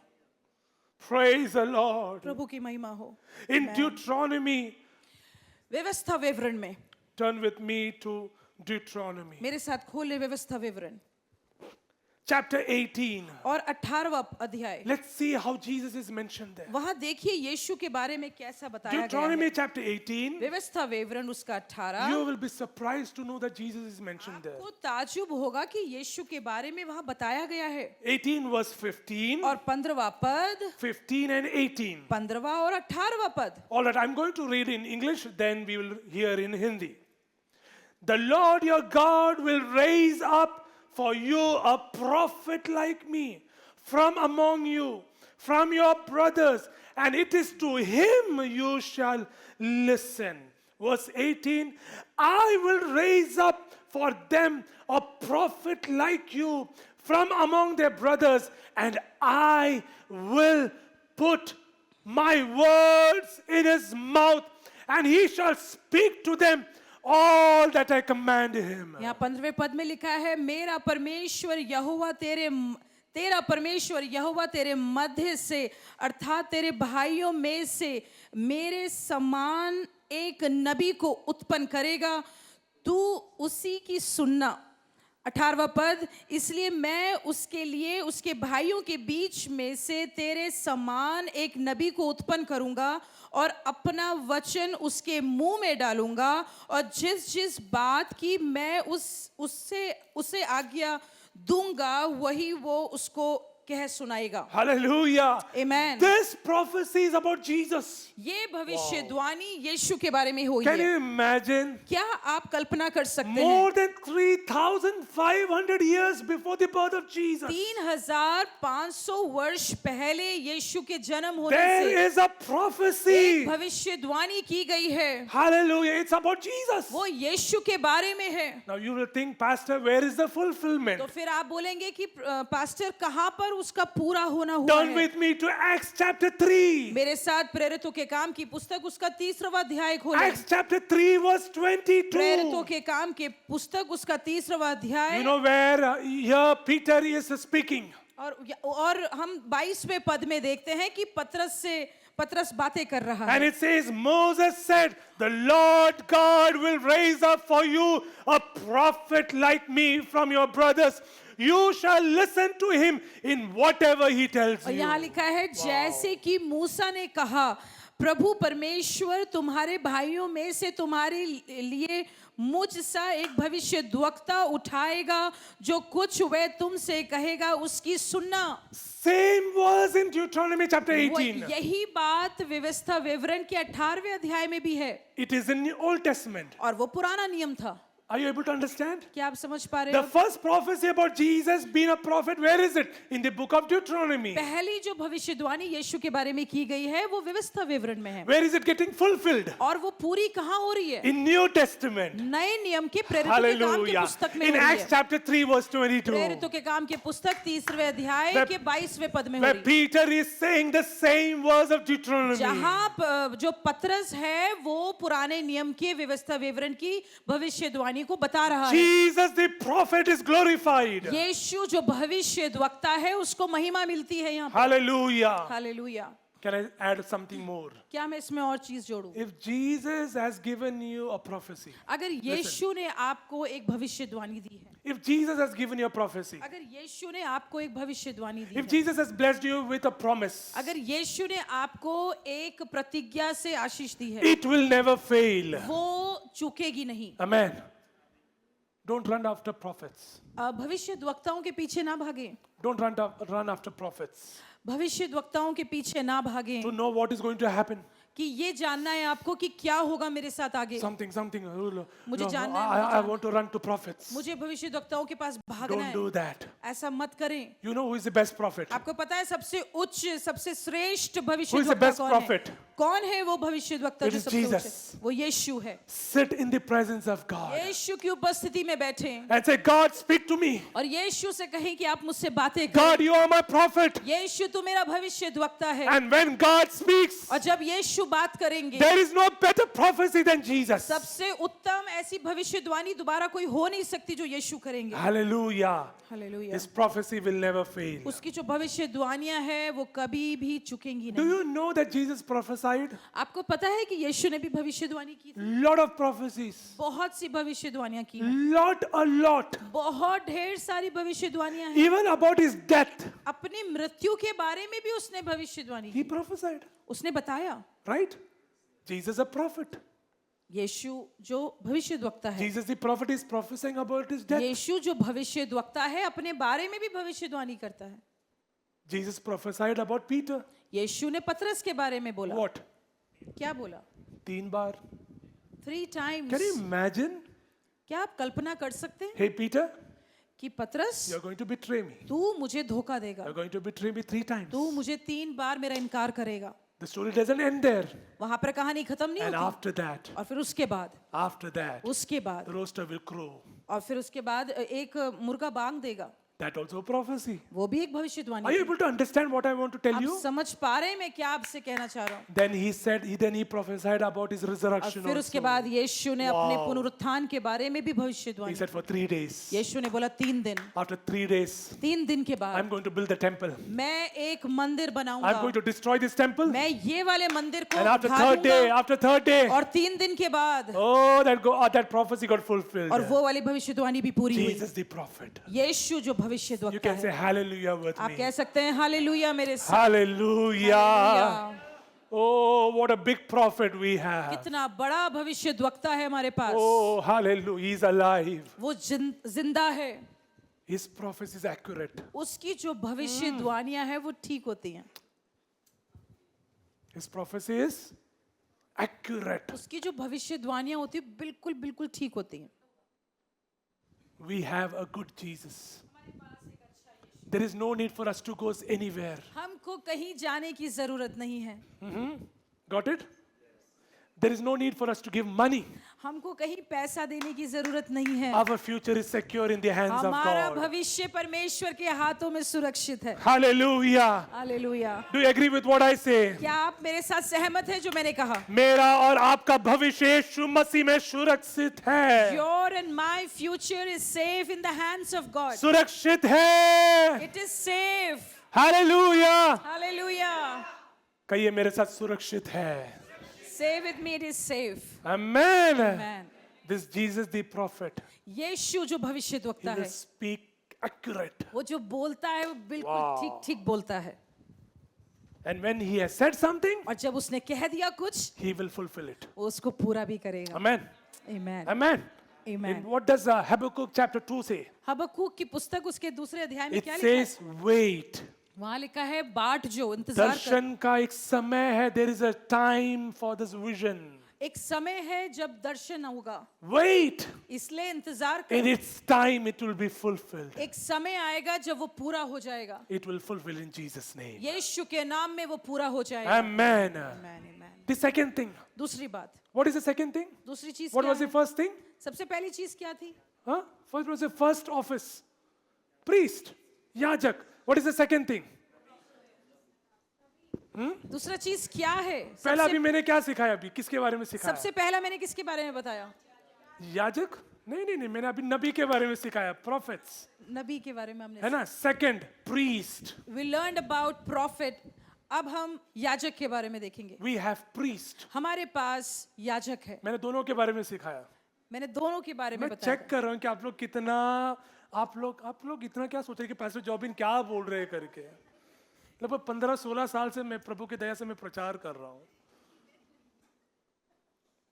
Praise the Lord. प्रभु की महिमा हो। In Deuteronomy, व्यवस्था विवरण में turn with me to Deuteronomy. मेरे साथ खोले व्यवस्था विवरण Chapter 18. और 18वां अध्याय। Let's see how Jesus is mentioned there. वहां देखिए यीशु के बारे में कैसा बताया गया Deuteronomy है। chapter 18. व्यवस्था विवरण उसका 18। You will be surprised to know that Jesus is mentioned there. आपको ताज्जुब होगा कि यीशु के बारे में वहां बताया गया है। 18 verse 15, और 15वां पद, 15 and 18. 15वां और 18वां पद। All right, I'm going to read in English, then we will hear in Hindi. The Lord your God will raise up for you a prophet like me from among you, from your brothers, and it is to him you shall listen. Verse 18, I will raise up for them a prophet like you from among their brothers, and I will put my words in his mouth, and he shall speak to them all that I command him. यहाँ 15वें पद में लिखा है, मेरा परमेश्वर यहोवा तेरा परमेश्वर यहोवा तेरे मध्य से अर्थात तेरे भाइयों में से मेरे समान एक नबी को उत्पन्न करेगा, तू उसी की सुनना। 18वां पद, इसलिए मैं उसके लिए उसके भाइयों के बीच में से तेरे समान एक नबी को उत्पन्न करूंगा और अपना वचन उसके मुंह में डालूंगा, और जिस जिस बात की मैं उसे आज्ञा दूंगा वही वो उसको कह सुनाएगा। Hallelujah. Amen. This prophecy is about Jesus. ये भविष्यवाणी यीशु के बारे में हुई Can है। you imagine? क्या आप कल्पना कर सकते हैं? More than 3,500 years before the birth of Jesus, 3,500 वर्ष पहले यीशु के जन्म होने there से is a prophecy. एक भविष्यवाणी की गई है। Hallelujah. It's about Jesus. वो यीशु के बारे में है। Now you will think, Pastor, where is the fulfillment? तो फिर आप बोलेंगे कि पास्टर कहाँ पर उसका पूरा होना हुआ Turn है? with me to Acts chapter 3. मेरे साथ प्रेरितों के काम की पुस्तक उसका 30वां अध्याय खोलें। Acts chapter 3 verse प्रेरितों 22. के काम के पुस्तक उसका 30वां अध्याय। You know where here Peter is speaking. और हम 22वें पद में देखते हैं कि पतरस बातें कर रहा And है। it says, Moses said, the Lord God will raise up for you a prophet like me from your brothers. You shall listen to him in whatever he tells और you. यहाँ लिखा है, जैसे कि मूसा ने कहा, प्रभु परमेश्वर तुम्हारे भाइयों में से तुम्हारे लिए मुझ सा एक भविष्यद्वक्ता उठाएगा, जो कुछ वह तुमसे कहेगा उसकी सुनना। Same verse in Deuteronomy chapter वो 18. यही बात व्यवस्था विवरण के 18वें अध्याय में भी है, It is in the Old Testament. और वो पुराना नियम था। Are you able to understand? क्या आप समझ पा रहे The हो? first prophecy about Jesus being a prophet, where is it? In the book of Deuteronomy. पहली जो भविष्यवाणी यीशु के बारे में की गई है वो व्यवस्था विवरण में है, Where is it getting fulfilled? और वो पूरी कहाँ हो रही है? In New Testament. नए नियम के प्रेरितों के काम के Hallelujah. पुस्तक में In हो रही Acts है। chapter 3 verse 22. प्रेरितों के काम के पुस्तक 30वें अध्याय Where- के 22वें पद में हो Where रही है, Peter is saying the same verse of Deuteronomy. जहाँ जो पतरस है वो पुराने नियम के व्यवस्था विवरण की भविष्यवाणी को बता रहा है। Jesus the prophet is glorified. यीशु जो भविष्यद्वक्ता है उसको महिमा मिलती है यहाँ पर। Hallelujah. Hallelujah. Can I add something more? क्या मैं इसमें और चीज जोड़ूं? If Jesus has given you a prophecy, अगर यीशु ने आपको एक भविष्यवाणी दी है, if Jesus has given you a prophecy, अगर यीशु ने आपको एक भविष्यवाणी दी if है, Jesus has blessed you with a promise, अगर यीशु ने आपको एक प्रतिज्ञा से आशीष दी है, it will never fail. वो चूकेगी नहीं। Amen. Don't run after prophets. भविष्यद्वक्ताओं के पीछे ना भागे, Don't run after prophets. भविष्यद्वक्ताओं के पीछे ना भागे To know what is going to happen. कि ये जानना है आपको कि क्या होगा मेरे साथ आगे। Something. मुझे No, जानना है, I want to run to prophets. मुझे भविष्यद्वक्ताओं के पास भागना Don't है। do that. ऐसा मत करें। You know who is the best prophet? आपको पता है सबसे उच्च सबसे श्रेष्ठ Who is the भविष्यद्वक्ता best कौन prophet? है? कौन है वो भविष्यद्वक्ता It जो is सबसे उच्च Jesus. है? वो यीशु है। Sit in the presence of God यीशु की उपस्थिति में बैठे and say, God, speak to me. और यीशु से कहें कि आप मुझसे बातें करें। God, you are my prophet. यीशु तू मेरा भविष्यद्वक्ता है। And when God speaks, और जब यीशु बात करेंगे, there is no better prophecy than Jesus. सबसे उत्तम ऐसी भविष्यवाणी दोबारा कोई हो नहीं सकती जो यीशु करेंगे। Hallelujah. Hallelujah. His prophecy will never fail. उसकी जो भविष्यवाणियां हैं वो कभी भी चुकेंगी Do नहीं। you know that Jesus prophesied? आपको पता है कि यीशु ने भी भविष्यवाणी की थी? Lot of prophecies. बहुत सी भविष्यवाणियां की हैं। A lot. बहुत ढेर सारी भविष्यवाणियां हैं। Even about his death, अपनी मृत्यु के बारे में भी उसने भविष्यवाणी he की। prophesied. उसने बताया। Right? Jesus a prophet. यीशु जो भविष्यद्वक्ता है, Jesus the prophet is prophesying about his death. यीशु जो भविष्यद्वक्ता है अपने बारे में भी भविष्यवाणी करता है। Jesus prophesied about Peter. यीशु ने पतरस के बारे में बोला। What? क्या बोला? 3 बार. 3 times। Can you imagine? क्या आप कल्पना कर सकते हैं Hey Peter, कि पतरस you're going to betray me. तू मुझे धोखा देगा, You're going to betray me 3 times. तू मुझे 3 बार मेरा इनकार करेगा। The story doesn't end there. वहां पर कहानी खत्म नहीं And होती। after that, और फिर उसके बाद the rooster will crow. और फिर उसके बाद एक मुर्गा बांग देगा। That also a prophecy. वो भी एक भविष्यवाणी Are you है। able to understand what I want to tell आप you? समझ पा रहे हैं मैं क्या आपसे कहना चाह रहा हूँ? Then he prophesied about his और resurrection फिर उसके also. बाद यीशु ने अपने Wow. पुनरुत्थान के बारे में भी He भविष्यवाणी। said for 3 days. यीशु ने बोला 3 दिन, After 3 days, 3 दिन के I'm बाद going to build the temple. मैं एक मंदिर I'm बनाऊंगा। going to destroy this temple. मैं ये वाले मंदिर को And after ढा third दूंगा। day, और 3 दिन के बाद oh, that prophecy got fulfilled. और वो वाली भविष्यवाणी भी पूरी हुई। Jesus the prophet. यीशु जो You भविष्यद्वक्ता can say है। hallelujah with आप me. कह सकते हैं हालेलुया मेरे साथ। Hallelujah. Hallelujah. Oh, what a big prophet we have. कितना बड़ा भविष्यद्वक्ता है हमारे पास। Oh, hallelujah. He's alive. वो जिंदा है। His prophecy is accurate. उसकी जो भविष्यवाणियां हैं वो ठीक होती हैं। His prophecy is accurate. उसकी जो भविष्यवाणियां होती हैं बिल्कुल बिल्कुल ठीक होती हैं। We have a good Jesus. There is no need for us to go anywhere. हमको कहीं जाने की जरूरत नहीं है। Got it? There is no need for us to give money. हमको कहीं पैसा देने की जरूरत नहीं है। Our future is secure in the hands of हमारा God. भविष्य परमेश्वर के हाथों में सुरक्षित है। Hallelujah. Hallelujah. Do you agree with what I say? क्या आप मेरे साथ सहमत हैं जो मैंने कहा? मेरा और आपका भविष्य यीशु मसीह में सुरक्षित है। Your and my future is safe in the hands of God. सुरक्षित है। It is safe. Hallelujah. Hallelujah. कहिए मेरे साथ सुरक्षित है। Say with me, it is safe. Amen. Amen. This Jesus the prophet, यीशु जो he भविष्यद्वक्ता will है, speak accurate. वो जो बोलता है वो बिल्कुल Wow. ठीक ठीक बोलता है। And when he has said something, और जब उसने कह दिया कुछ, he will fulfill it. वो उसको पूरा भी करेगा। Amen. Amen. Amen. Amen. And what does Habakkuk chapter 2 say? Habakkuk की पुस्तक उसके दूसरे अध्याय में It क्या लिखा है? says, wait. वहाँ लिखा है बाट जो इंतजार कर। दर्शन का एक समय है. There is a time for this vision. एक समय है जब दर्शन होगा, Wait. इसलिए इंतजार In कर। its time, it will be fulfilled. एक समय आएगा जब वो पूरा हो जाएगा। It will fulfill in Jesus' name. यीशु के नाम में वो पूरा हो जाएगा। Amen. Amen, amen. The second thing. दूसरी बात, What is the second thing? दूसरी चीज What क्या was the है? first thing? सबसे पहली चीज क्या थी? Huh? First was the first office. Priest. Yajak. What is the second thing? दूसरा चीज क्या है? पहला अभी मैंने क्या सिखाया अभी? किसके बारे में सिखाया? सबसे पहला मैंने किसके बारे में बताया? याजक? नहीं, मैंने अभी नबी के बारे में सिखाया. Prophets. नबी के बारे में हमने। है ना? Second, priest. We learned about prophet. अब हम याजक के बारे में देखेंगे। We have priest. हमारे पास याजक है। मैंने दोनों के बारे में सिखाया. मैंने दोनों के बारे में मैं बताया। चेक कर रहा हूँ कि आप लोग इतना क्या सोच रहे हैं कि पैसे जॉबिन क्या बोल रहे हैं करके. लगभग 15-16 साल से मैं प्रभु की दया से मैं प्रचार कर रहा हूँ.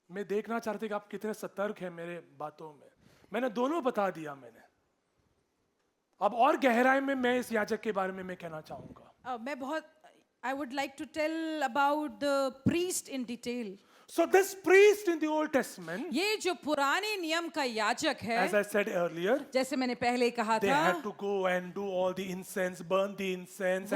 मैं देखना चाहते कि आप कितने सतर्क हैं मेरे बातों में. मैंने दोनों बता दिया मैंने. अब और गहराई में मैं इस याजक के बारे में मैं कहना चाहूंगा. मैं बहुत I would like to tell about the priest in detail. So this priest in the Old Testament, ये जो पुराने नियम का याजक है, as I said earlier, जैसे मैंने पहले कहा they था, had to go and do all the incense, burn the incense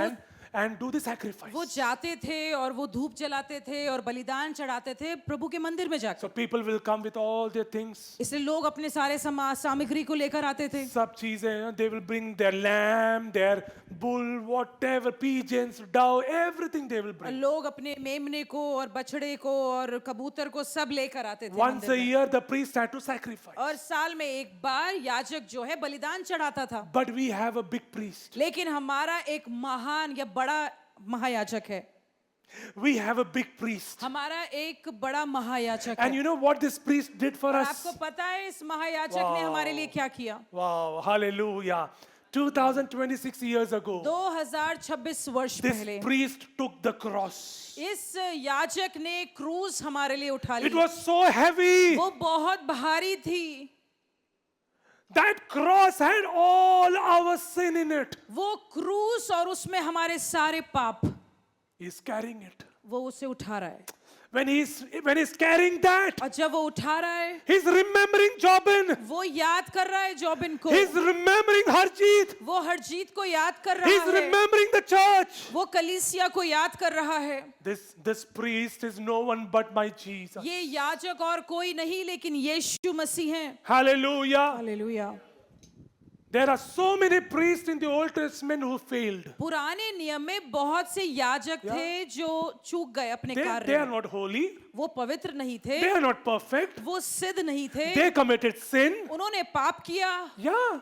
and do the sacrifice. वो जाते थे और वो धूप जलाते थे और बलिदान चढ़ाते थे प्रभु के मंदिर में जाकर। So people will come with all their things. इसलिए लोग अपने सारे सामग्री को लेकर आते थे। सब चीजें, they will bring their lamb, their bull, whatever, pigeons, dove, everything they will bring. लोग अपने मेमने को और बछड़े को और कबूतर को सब लेकर आते थे Once मंदिर a में। year the priest had to sacrifice. और साल में एक बार याजक जो है बलिदान चढ़ाता था। But we have a big priest. लेकिन हमारा एक महान या बड़ा महायाजक है। We have a big priest. हमारा एक बड़ा महायाजक And है। you know what this priest did for और us? आपको पता है इस महायाजक ने हमारे लिए क्या किया? Wow, hallelujah. 2026 years ago, 2026 वर्ष this पहले priest took the cross. इस याजक ने क्रूज हमारे लिए उठा It Lee. was so heavy. वो बहुत भारी थी। That cross had all our sin in it. वो क्रूज और उसमें हमारे सारे पाप, He's carrying it. वो उसे उठा रहा है। when he's carrying that, और जब वो उठा रहा है, he's remembering Jobin. वो याद कर रहा है जोबिन को, He's remembering Harjeet. वो हरजीत को याद कर He's रहा है, remembering the church. वो कलीसिया को याद कर रहा है. This priest is no one but my Jesus. ये याजक और कोई नहीं लेकिन यीशु मसीह हैं. Hallelujah. Hallelujah. There are so many priests in the Old Testament who failed. पुराने नियम में बहुत से याजक थे जो चूक गए अपने They कार्य are में. not holy. वो पवित्र नहीं थे, They are not perfect. वो सिद्ध नहीं थे, They committed sin. उन्होंने पाप किया. Yeah.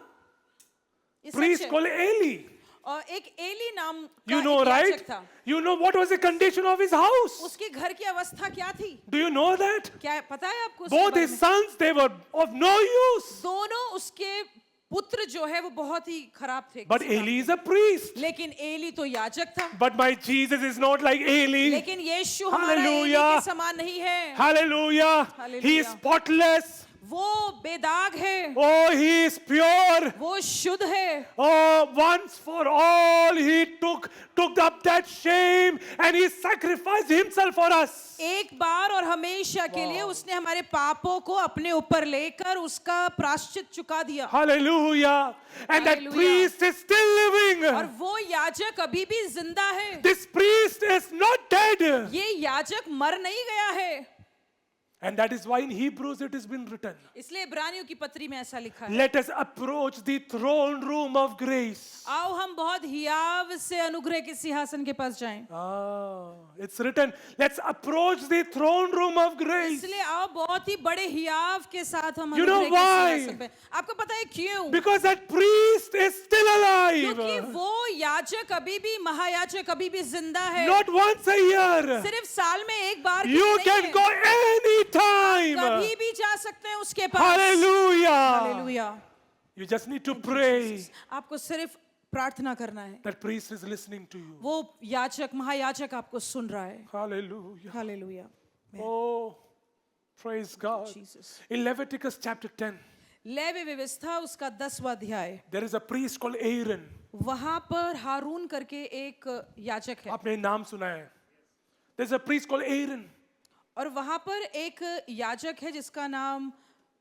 ये सच Priest है. called Eli. और एक एली नाम का You know, एक right? याजक था. You know what was the condition of his house? उसके घर की अवस्था क्या थी? Do you know that? क्या पता है आपको उसके Both बारे his में? sons, they were of no use. दोनों उसके पुत्र जो है वो बहुत ही खराब थे. But किसी काम Eli is a priest. के. लेकिन एली तो याजक था. But my Jesus is not like Eli. लेकिन यीशु हमारा एली Hallelujah. के समान नहीं है. Hallelujah. He is Hallelujah. spotless. वो बेदाग है, Oh, he is pure. वो शुद्ध है. Oh, once for all, he took up that shame and he sacrificed himself for us. एक बार और हमेशा के लिए उसने हमारे पापों को अपने ऊपर लेकर उसका प्रायश्चित चुका दिया. Hallelujah. And that Hallelujah. priest is still living. और वो याजक अभी भी जिंदा है. This priest is not dead. ये याजक मर नहीं गया है. And that is why in Hebrews it has been written. इसलिए इब्रानियों की पत्री में ऐसा लिखा है. Let us approach the throne room of grace. आओ हम बहुत हियाव से अनुग्रह के सिंहासन के पास जाएं. It's written, let's approach the throne room of grace. इसलिए आओ बहुत ही बड़े हियाव के साथ हम You know अनुग्रह के why? सिंहासन पे. आपको पता है क्यों? Because that priest is still alive. क्योंकि वो याजक अभी भी, महायाजक अभी भी जिंदा है. Not once a year. सिर्फ साल में एक बार की You नहीं can है. go anytime. कभी भी जा सकते हैं उसके पास. Hallelujah. Hallelujah. You just need to pray. आपको सिर्फ प्रार्थना करना है. That priest is listening to you. वो याजक, महायाजक आपको सुन रहा है. Hallelujah. Hallelujah. Oh, praise God. Jesus. In Leviticus chapter 10, levy व्यवस्था उसका 10वां अध्याय. there is a priest called Aaron. वहां पर हारून करके एक याजक है. आपने नाम सुना है. There's a priest called Aaron. और वहां पर एक याजक है जिसका नाम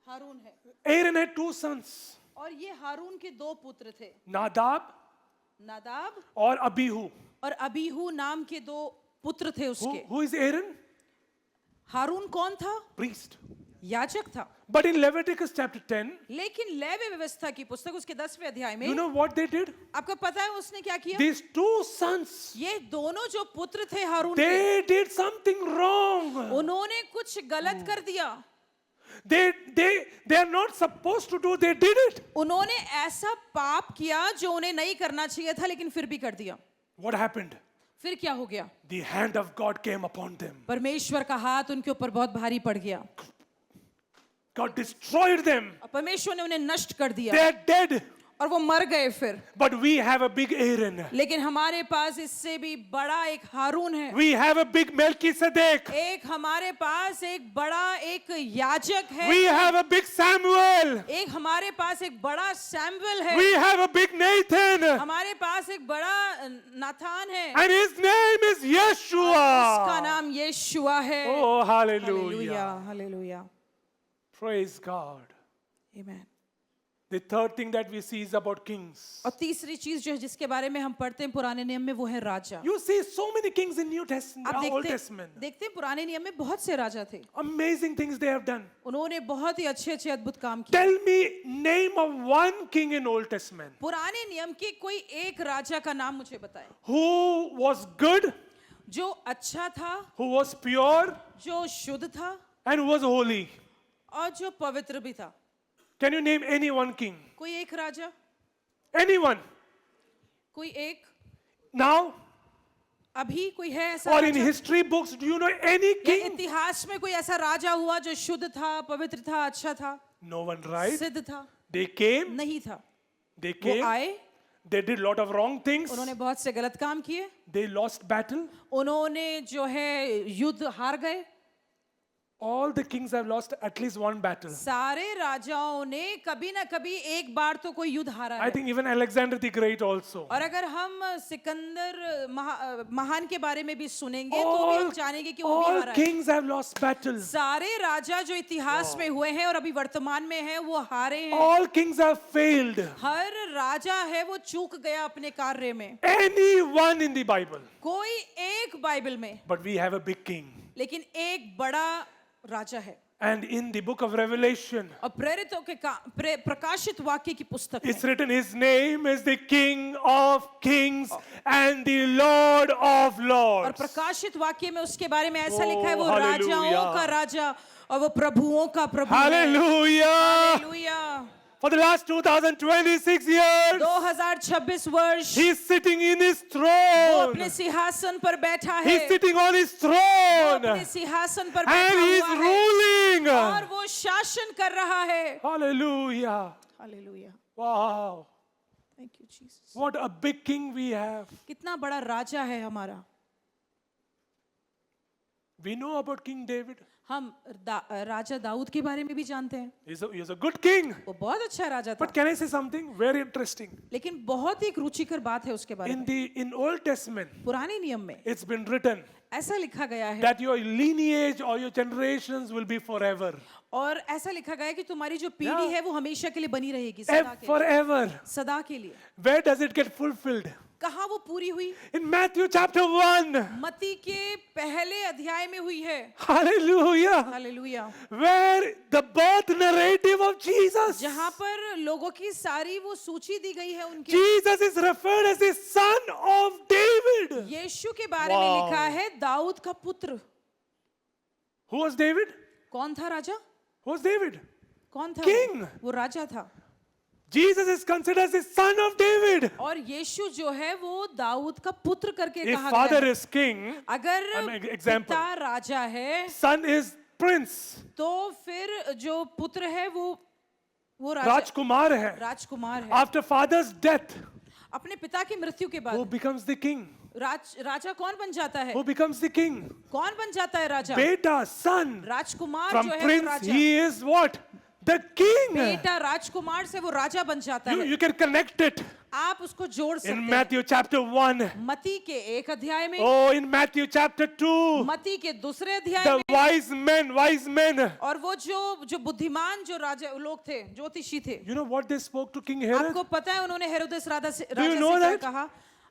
हारून है. Aaron had two sons, और ये हारून के दो पुत्र थे, Nadab नादाब और Abihu. और अबीहू नाम के दो पुत्र थे उसके. Who is Aaron? हारून कौन था? Priest. याजक था. But in Leviticus chapter 10, लेकिन लेवी व्यवस्था की पुस्तक उसके 10वें अध्याय you में know what they did? आपको पता है उसने क्या किया? These two sons, ये दोनों जो पुत्र थे हारून के, they did something wrong. उन्होंने कुछ गलत कर दिया. They are not supposed to do, they did it. उन्होंने ऐसा पाप किया जो उन्हें नहीं करना चाहिए था लेकिन फिर भी कर दिया. What happened? फिर क्या हो गया? The hand of God came upon them. परमेश्वर का हाथ उनके ऊपर बहुत भारी पड़ गया. God destroyed them. और परमेश्वर ने उन्हें नष्ट कर दिया They are dead. और वो मर गए फिर. But we have a big Aaron. लेकिन हमारे पास इससे भी बड़ा एक हारून है. We have a big Melchizedek. एक हमारे पास एक बड़ा एक याजक है. We have a big Samuel. एक हमारे पास एक बड़ा सैमुएल है. We have a big Nathan. हमारे पास एक बड़ा नाथान है. And his name is उसका Yeshua. नाम यीशुआ है. Oh, hallelujah, hallelujah. Hallelujah. Praise God. Amen. The third thing that we see is about kings. और तीसरी चीज जो है जिसके बारे में हम पढ़ते हैं पुराने नियम में वो है राजा. You see so many kings in New Testament, आप Old Testament. देखते हैं पुराने नियम में बहुत से राजा थे. Amazing things they have done. उन्होंने बहुत ही अच्छे अच्छे अद्भुत काम किए. Tell me name of one king in Old Testament पुराने नियम के कोई एक राजा का नाम मुझे बताएं who was good, जो अच्छा था, who was pure, जो शुद्ध था and who was holy. और जो पवित्र भी था. Can you name any one king? कोई एक राजा, Anyone? कोई एक. Now? अभी कोई है ऐसा Or in Raja? history books, do you know any या king? इतिहास में कोई ऐसा राजा हुआ जो शुद्ध था, पवित्र था, अच्छा था, No one, right? सिद्ध था? They came, नहीं था. they वो came, आए, they did lot of wrong things, उन्होंने बहुत से गलत काम किए, they lost battle, उन्होंने जो है युद्ध हार गए, All the kings have lost at least one battle. सारे राजाओं ने कभी ना कभी एक बार तो कोई युद्ध हारा I है। think even Alexander the Great also. और अगर हम सिकंदर महान के बारे में भी सुनेंगे तो भी हम जानेंगे कि वो भी All हारा है। kings have lost battles. सारे राजा जो इतिहास में हुए हैं और अभी वर्तमान में हैं वो हारे हैं। All kings have failed. हर राजा है वो चूक गया अपने कार्य में। Anyone in the Bible. कोई एक बाइबल में, But we have a big king. लेकिन एक बड़ा राजा है। And in the book of Revelation, और प्रेरितों के प्रकाशित वाक्य की पुस्तक it's में written, His name is the King of Kings and the Lord of और Lords. प्रकाशित वाक्य में उसके बारे में ऐसा लिखा है, वो hallelujah. राजाओं का राजा और वो प्रभुओं का प्रभु है। Hallelujah! Hallelujah. For the last 2026 years, 2026 वर्ष He's sitting in His वो throne. अपने सिंहासन पर बैठा है। He's sitting on His वो throne. अपने सिंहासन पर And बैठा He's हुआ है ruling. और वो शासन कर रहा है। Hallelujah. Hallelujah. Wow. Thank you Jesus. What a big king we have. कितना बड़ा राजा है हमारा। We know about King David. हम राजा दाऊद के बारे में भी जानते हैं। He's a good king. वो बहुत अच्छा राजा था। But can I say something very interesting? लेकिन बहुत ही एक रुचिकर बात है उसके बारे में। In Old Testament, पुराने नियम में it's been written ऐसा लिखा गया है that your lineage or your generations will be forever. और ऐसा लिखा गया है कि तुम्हारी जो पीढ़ी Yeah. है वो हमेशा के लिए बनी रहेगी, सदा के लिए। Forever. सदा के लिए। Where does it get fulfilled? कहाँ वो पूरी हुई? In Matthew chapter 1. मत्ती के पहले अध्याय में हुई है। Hallelujah. Hallelujah. Where the birth narrative of Jesus. जहाँ पर लोगों की सारी वो सूची दी गई है उनकी। Jesus is referred as the son of David. यीशु के बारे में Wow. लिखा है दाऊद का पुत्र। Who was David? कौन था राजा? Who was David? कौन था? King. वो राजा था। Jesus is considered as the son of David. और यीशु जो है वो दाऊद का पुत्र करके If कहा father गया है। is king, अगर example. पिता राजा है son is prince, तो फिर जो पुत्र है वो Rajkumar hai. राजकुमार है। After father's death, अपने पिता की मृत्यु के who बाद becomes the king? राजा कौन बन जाता है? Who becomes the king? कौन बन जाता है राजा? Beta, son. राजकुमार From जो है वो prince, Raja. he is what? The king. बेटा राजकुमार से वो राजा बन जाता है। You can connect it आप उसको जोड़ सकते in हैं। Matthew chapter 1. मत्ती के एक अध्याय में, Oh, in Matthew chapter 2. मत्ती के दूसरे अध्याय The में, wise men. और वो जो बुद्धिमान जो राजा लोग थे, ज्योतिषी थे, You know what they spoke to King Herod? आपको पता है उन्होंने हेरोदेस राजा से you know क्या that? कहा?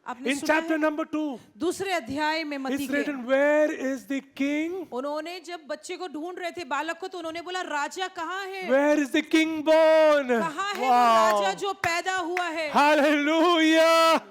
आपने In सुना chapter है? number 2, दूसरे अध्याय में मत्ती it's के written, where is the king? उन्होंने जब बच्चे को ढूंढ रहे थे, बालक को, तो उन्होंने बोला राजा कहाँ है? Where is the king born? कहाँ है वो राजा जो पैदा हुआ है? Hallelujah.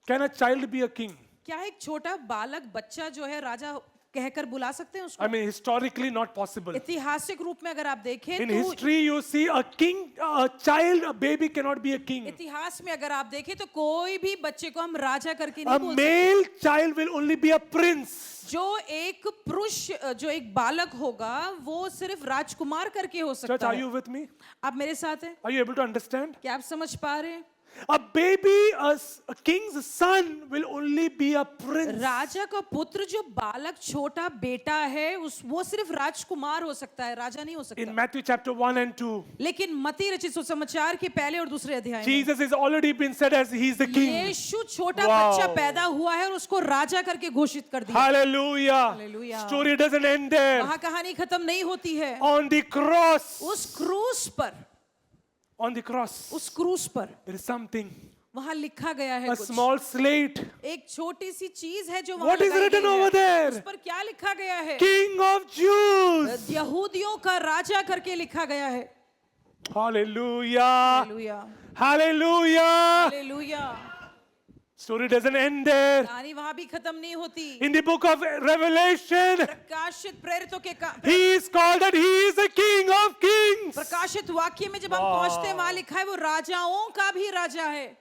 Can a child be a king? क्या एक छोटा बालक बच्चा जो है राजा कहकर बुला सकते हैं उसको? I mean, historically not possible. ऐतिहासिक रूप में अगर आप देखें In तो history, you see a king, a child, a baby cannot be a king. इतिहास में अगर आप देखें तो कोई भी बच्चे को हम राजा करके A नहीं बोल सकते। male child will only be a prince. जो एक पुरुष, जो एक बालक होगा वो सिर्फ राजकुमार करके हो Church, सकता are है। you with me? आप मेरे साथ हैं? Are you able to understand? क्या आप समझ पा रहे हैं? A baby, a king's son will only be a prince. राजा का पुत्र जो बालक छोटा बेटा है वो सिर्फ राजकुमार हो सकता है, राजा नहीं हो सकता। In Matthew chapter 1 and 2, लेकिन मत्ती रचित सुसमाचार के पहले और दूसरे अध्याय में Jesus has already been said as he's the king. यीशु छोटा Wow. बच्चा पैदा हुआ है और उसको राजा करके घोषित कर दिया। Hallelujah. Hallelujah. Story doesn't end there. वहाँ कहानी खत्म नहीं होती है। On the cross, उस क्रूस पर, on the cross, उस क्रूस पर there is something. वहाँ लिखा गया है A कुछ। small slate. एक छोटी सी चीज है जो वहाँ What is लगाई written गई है। over there? उस पर क्या लिखा गया है? King of Jews. यहूदियों का राजा करके लिखा गया है। Hallelujah. Hallelujah, Hallelujah. Hallelujah. Story doesn't end there. कहानी वहाँ भी खत्म नहीं होती। In the book of Revelation, प्रकाशित प्रेरितों के he is called that he is the King of Kings. प्रकाशित वाक्य में जब हम पहुंचते हैं वहां लिखा है वो राजाओं का भी राजा है।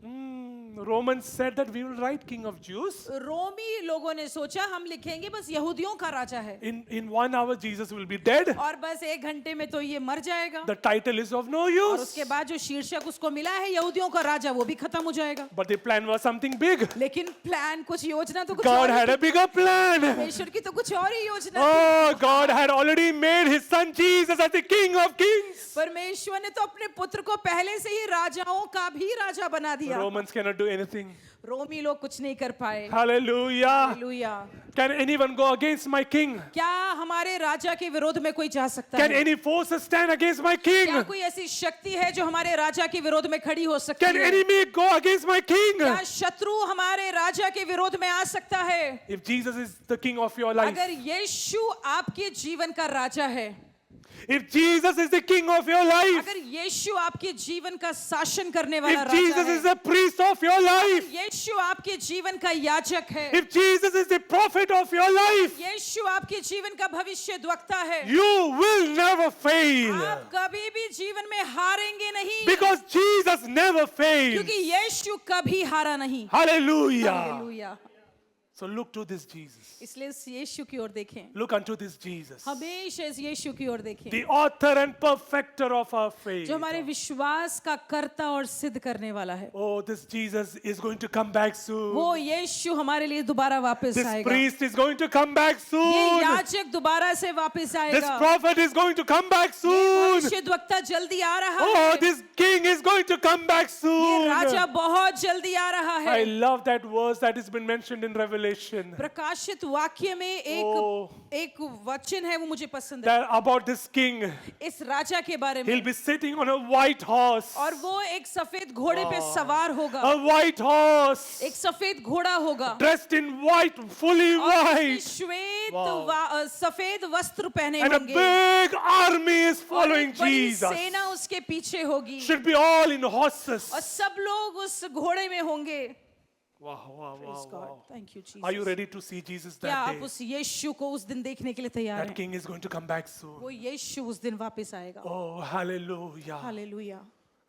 Romans said that we will write King of Jews. रोमी लोगों ने सोचा हम लिखेंगे बस यहूदियों का राजा है In 1 hour, Jesus will be dead. और बस 1 घंटे में तो ये मर जाएगा The title is of no और use. उसके बाद जो शीर्षक उसको मिला है यहूदियों का राजा वो भी खत्म हो जाएगा But the plan was something big. लेकिन प्लान कुछ योजना तो कुछ God और had a bigger plan. परमेश्वर की तो कुछ और ही योजना थी। Oh, God had already made his son Jesus as the King of Kings. परमेश्वर ने तो अपने पुत्र को पहले से ही राजाओं का भी राजा बना दिया Romans cannot do anything. रोमी लोग कुछ नहीं कर पाए Hallelujah. Hallelujah. Can anyone go against my king? क्या हमारे राजा के विरोध में कोई जा सकता Can है any forces stand against my क्या king? कोई ऐसी शक्ति है जो हमारे राजा के विरोध में खड़ी हो सकती Can है enemy go against my king? क्या शत्रु हमारे राजा के विरोध में आ सकता है If Jesus is the king of your life, अगर यीशु आपके जीवन का राजा है if Jesus is the king of your life, अगर यीशु आपके जीवन का शासन करने वाला if राजा Jesus है is the priest of your life, यीशु आपके जीवन का याजक है if Jesus is the prophet of your life, यीशु आपके जीवन का भविष्यद्वक्ता है you will never fail. आप कभी भी जीवन में हारेंगे नहीं Because Jesus never fails. क्योंकि यीशु कभी हारा नहीं Hallelujah. Hallelujah. So look to this Jesus. इसलिए इस यीशु की ओर देखें Look unto this Jesus, हमेशा इस यीशु की ओर देखें the author and perfecter of our faith. जो हमारे विश्वास का कर्ता और सिद्ध करने वाला है Oh, this Jesus is going to come back soon. वो यीशु हमारे लिए दोबारा वापस This आएगा priest is going to come back ये soon. याजक दोबारा से वापस This आएगा prophet is going to come back soon. भविष्यद्वक्ता जल्दी आ रहा Oh, है this king is going to come back ये soon. राजा बहुत जल्दी आ रहा है I love that verse that has been mentioned in Revelation. प्रकाशित वाक्य में Oh. एक वचन है वो मुझे पसंद है That about this king, इस राजा के बारे he'll में be sitting on a white horse. और वो एक सफेद घोड़े पे सवार होगा A white horse, एक सफेद घोड़ा होगा dressed in white, fully और उसने white, श्वेत Wow. सफेद वस्त्र पहने and a होंगे big army is और following एक बड़ी Jesus. सेना उसके पीछे होगी Should be all in horses. और सब लोग उस घोड़े में होंगे Wow, wow, wow, wow. Thank you Are you Jesus ready to see Jesus क्या that आप day? उस यीशु को उस दिन देखने के लिए तैयार That हैं king is going to come back soon. वो यीशु उस दिन वापस आएगा Oh, hallelujah. Hallelujah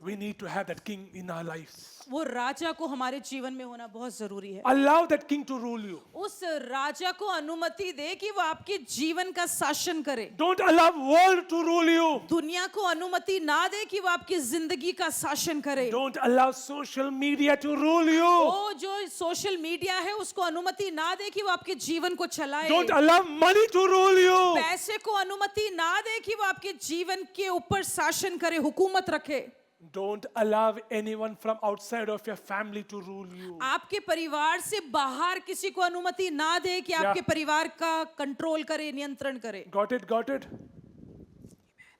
We need to have that king in our lives. वो राजा को हमारे जीवन में होना बहुत जरूरी है Allow that king to rule you. उस राजा को अनुमति दे कि वो आपके जीवन का शासन करे Don't allow world to rule you. दुनिया को अनुमति ना दे कि वो आपकी जिंदगी का शासन करे Don't allow social media to rule you. वो जो सोशल मीडिया है उसको अनुमति ना दे कि वो आपके जीवन को चलाए Don't allow money to rule you. पैसे को अनुमति ना दे कि वो आपके जीवन के ऊपर शासन करे हुकूमत रखे Don't allow anyone from outside of your family to rule you. आपके परिवार से बाहर किसी को अनुमति ना दे कि आपके परिवार का कंट्रोल करे नियंत्रण करे Got it? Got it?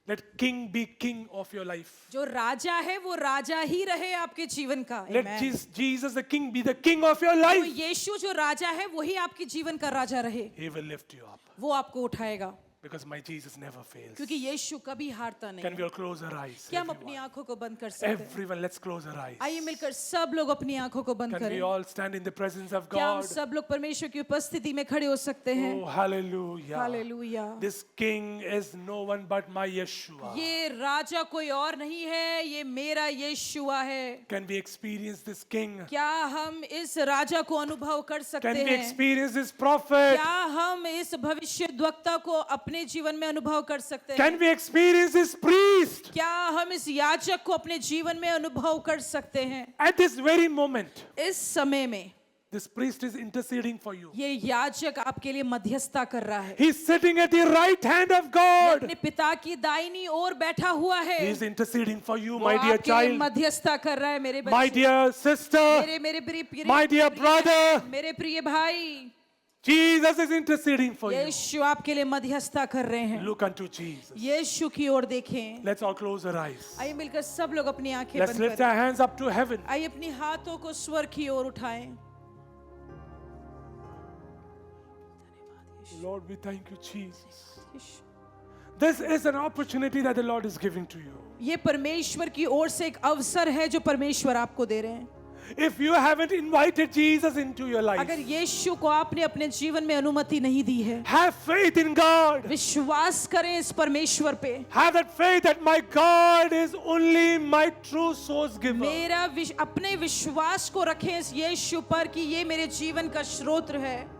Let king be king of your life. जो राजा है वो राजा ही रहे आपके जीवन का Let Amen. Jesus the king be the king of your तो life. यीशु जो राजा है वही आपके जीवन का राजा रहे He will lift you up वो आपको उठाएगा because my Jesus never fails. क्योंकि यीशु कभी हारता Can नहीं we all close our eyes? क्या हम Everyone, अपनी आंखों को बंद कर सकते हैं Everyone, let's close our eyes. आइए मिलकर सब लोग अपनी आंखों को बंद Can करें we all stand in the presence of क्या हम God? सब लोग परमेश्वर की उपस्थिति में खड़े हो सकते हैं Oh, hallelujah. Hallelujah This king is no one but my Yeshua. ये राजा कोई और नहीं है ये मेरा यीशुआ है Can we experience this king? क्या हम इस राजा को अनुभव कर सकते Can we हैं experience this prophet? क्या हम इस भविष्यद्वक्ता को अपने जीवन में अनुभव कर सकते हैं Can we experience this priest? क्या हम इस याजक को अपने जीवन में अनुभव कर सकते हैं At this very moment, इस समय में this priest is interceding for you. ये याजक आपके लिए मध्यस्थता कर रहा है He's sitting at the right hand of वो God. अपने पिता की दाहिनी ओर बैठा हुआ है He's interceding for you, वो my dear आपके लिए child, मध्यस्थता कर रहा है मेरे my बच्चे dear sister. मेरे प्रिय my dear brother. मेरे प्रिय भाई Jesus is interceding for you. यीशु आपके लिए मध्यस्थता कर रहे हैं Look unto Jesus. यीशु की ओर देखें Let's all close our eyes. आइए मिलकर सब लोग अपनी आंखें Let's बंद lift करें our hands up to heaven. आइए अपनी हाथों को स्वर की ओर उठाएं Lord, we thank you, Jesus. This is an opportunity that the Lord is giving to you. ये परमेश्वर की ओर से एक अवसर है जो परमेश्वर आपको दे रहे हैं If you haven't invited Jesus into your life, अगर यीशु को आपने अपने जीवन में अनुमति नहीं दी है, have faith in God. विश्वास करें इस परमेश्वर पे। Have that faith that my God is only my true source giver. अपने विश्वास को रखें इस यीशु पर कि ये मेरे जीवन का स्रोत है।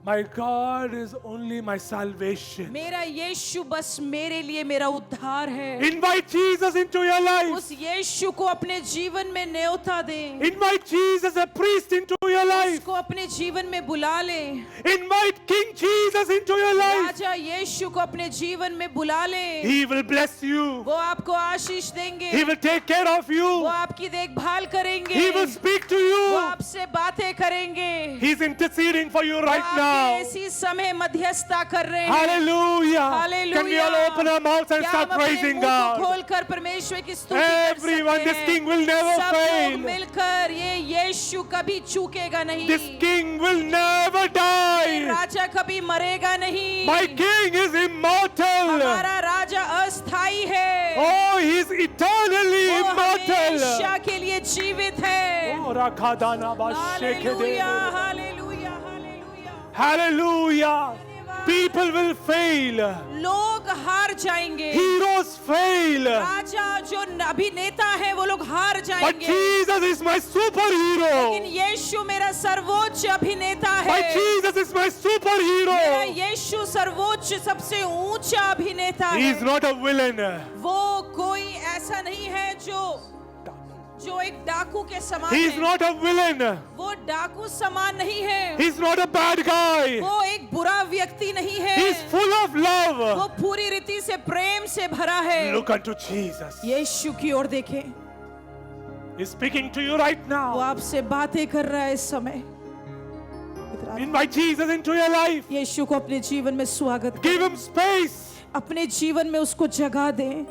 My God is only my salvation. मेरा यीशु बस मेरे लिए मेरा उद्धार है। Invite Jesus into your life. उस यीशु को अपने जीवन में न्योता दें। Invite Jesus, a priest, into your life. उसको अपने जीवन में बुला लें। Invite King Jesus into your life. राजा यीशु को अपने जीवन में बुला लें। He will bless you. वो आपको आशीष देंगे। He will take care of you. वो आपकी देखभाल करेंगे। He will speak to वो you. आपसे बातें करेंगे। He's interceding for you right आपके now. इसी समय मध्यस्थता कर रहे हैं। Hallelujah. Hallelujah. Can we all open our mouths and क्या start हम अपने praising मुंह को God? खोलकर परमेश्वर की स्तुति कर Everyone, सकते this हैं? King will never सब लोग fail. मिलकर ये यीशु कभी चूकेगा नहीं। This King will never die. राजा कभी मरेगा नहीं। My King is immortal. हमारा राजा अस्थाई है। Oh, he's eternally वो immortal. हमेशा के लिए जीवित है। Oh, rakadana ba hallelujah, shekede. Hallelujah, hallelujah. Hallelujah. People will fail. लोग हार जाएंगे। Heroes fail. राजा जो अभिनेता है वो लोग हार But जाएंगे। Jesus is my लेकिन superhero. यीशु मेरा सर्वोच्च अभिनेता My है। Jesus is my मेरा superhero. यीशु सर्वोच्च सबसे ऊंचा अभिनेता He is है। not a villain. वो कोई ऐसा नहीं है जो एक डाकू के समान He is है। not a villain. वो डाकू समान नहीं है। He's not a bad guy. वो एक बुरा व्यक्ति नहीं है। He's full of वो love. पूरी रीति से प्रेम से भरा है। Look unto Jesus. यीशु की ओर देखें। He's speaking to you right वो now. आपसे बातें कर रहा है इस समय। Invite Jesus into your life. यीशु को अपने जीवन में स्वागत Give करें। him space. अपने जीवन में उसको जगह दें।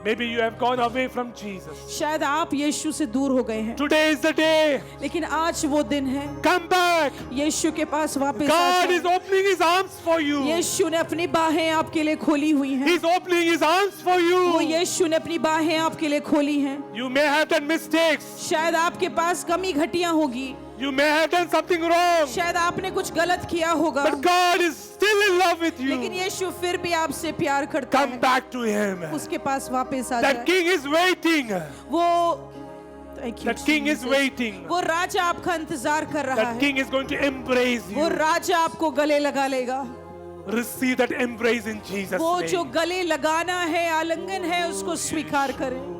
Maybe you have gone away from Jesus. शायद आप यीशु से दूर हो गए हैं, Today is the day. लेकिन आज वो दिन है। Come back. यीशु के पास वापस आ God is जाओ। opening his arms for you. यीशु ने अपनी बाहें आपके लिए खोली हुई हैं। He's opening his arms for वो you. यीशु ने अपनी बाहें आपके लिए खोली हैं। You may have done mistakes. शायद आपके पास कमी घटियां होगी। You may have done something wrong. शायद आपने कुछ गलत किया होगा, But God is still in love with लेकिन you. यीशु फिर भी आपसे प्यार करता Come है। back to him. उसके पास वापस आ That जाए। king is waiting. वो Thank you, That king is Jesus. waiting. वो राजा आपका इंतजार कर रहा That है। king is going to embrace वो you. राजा आपको गले लगा लेगा। Receive that embrace in Jesus' वो जो name. गले लगाना है, आलिंगन है, उसको स्वीकार करें।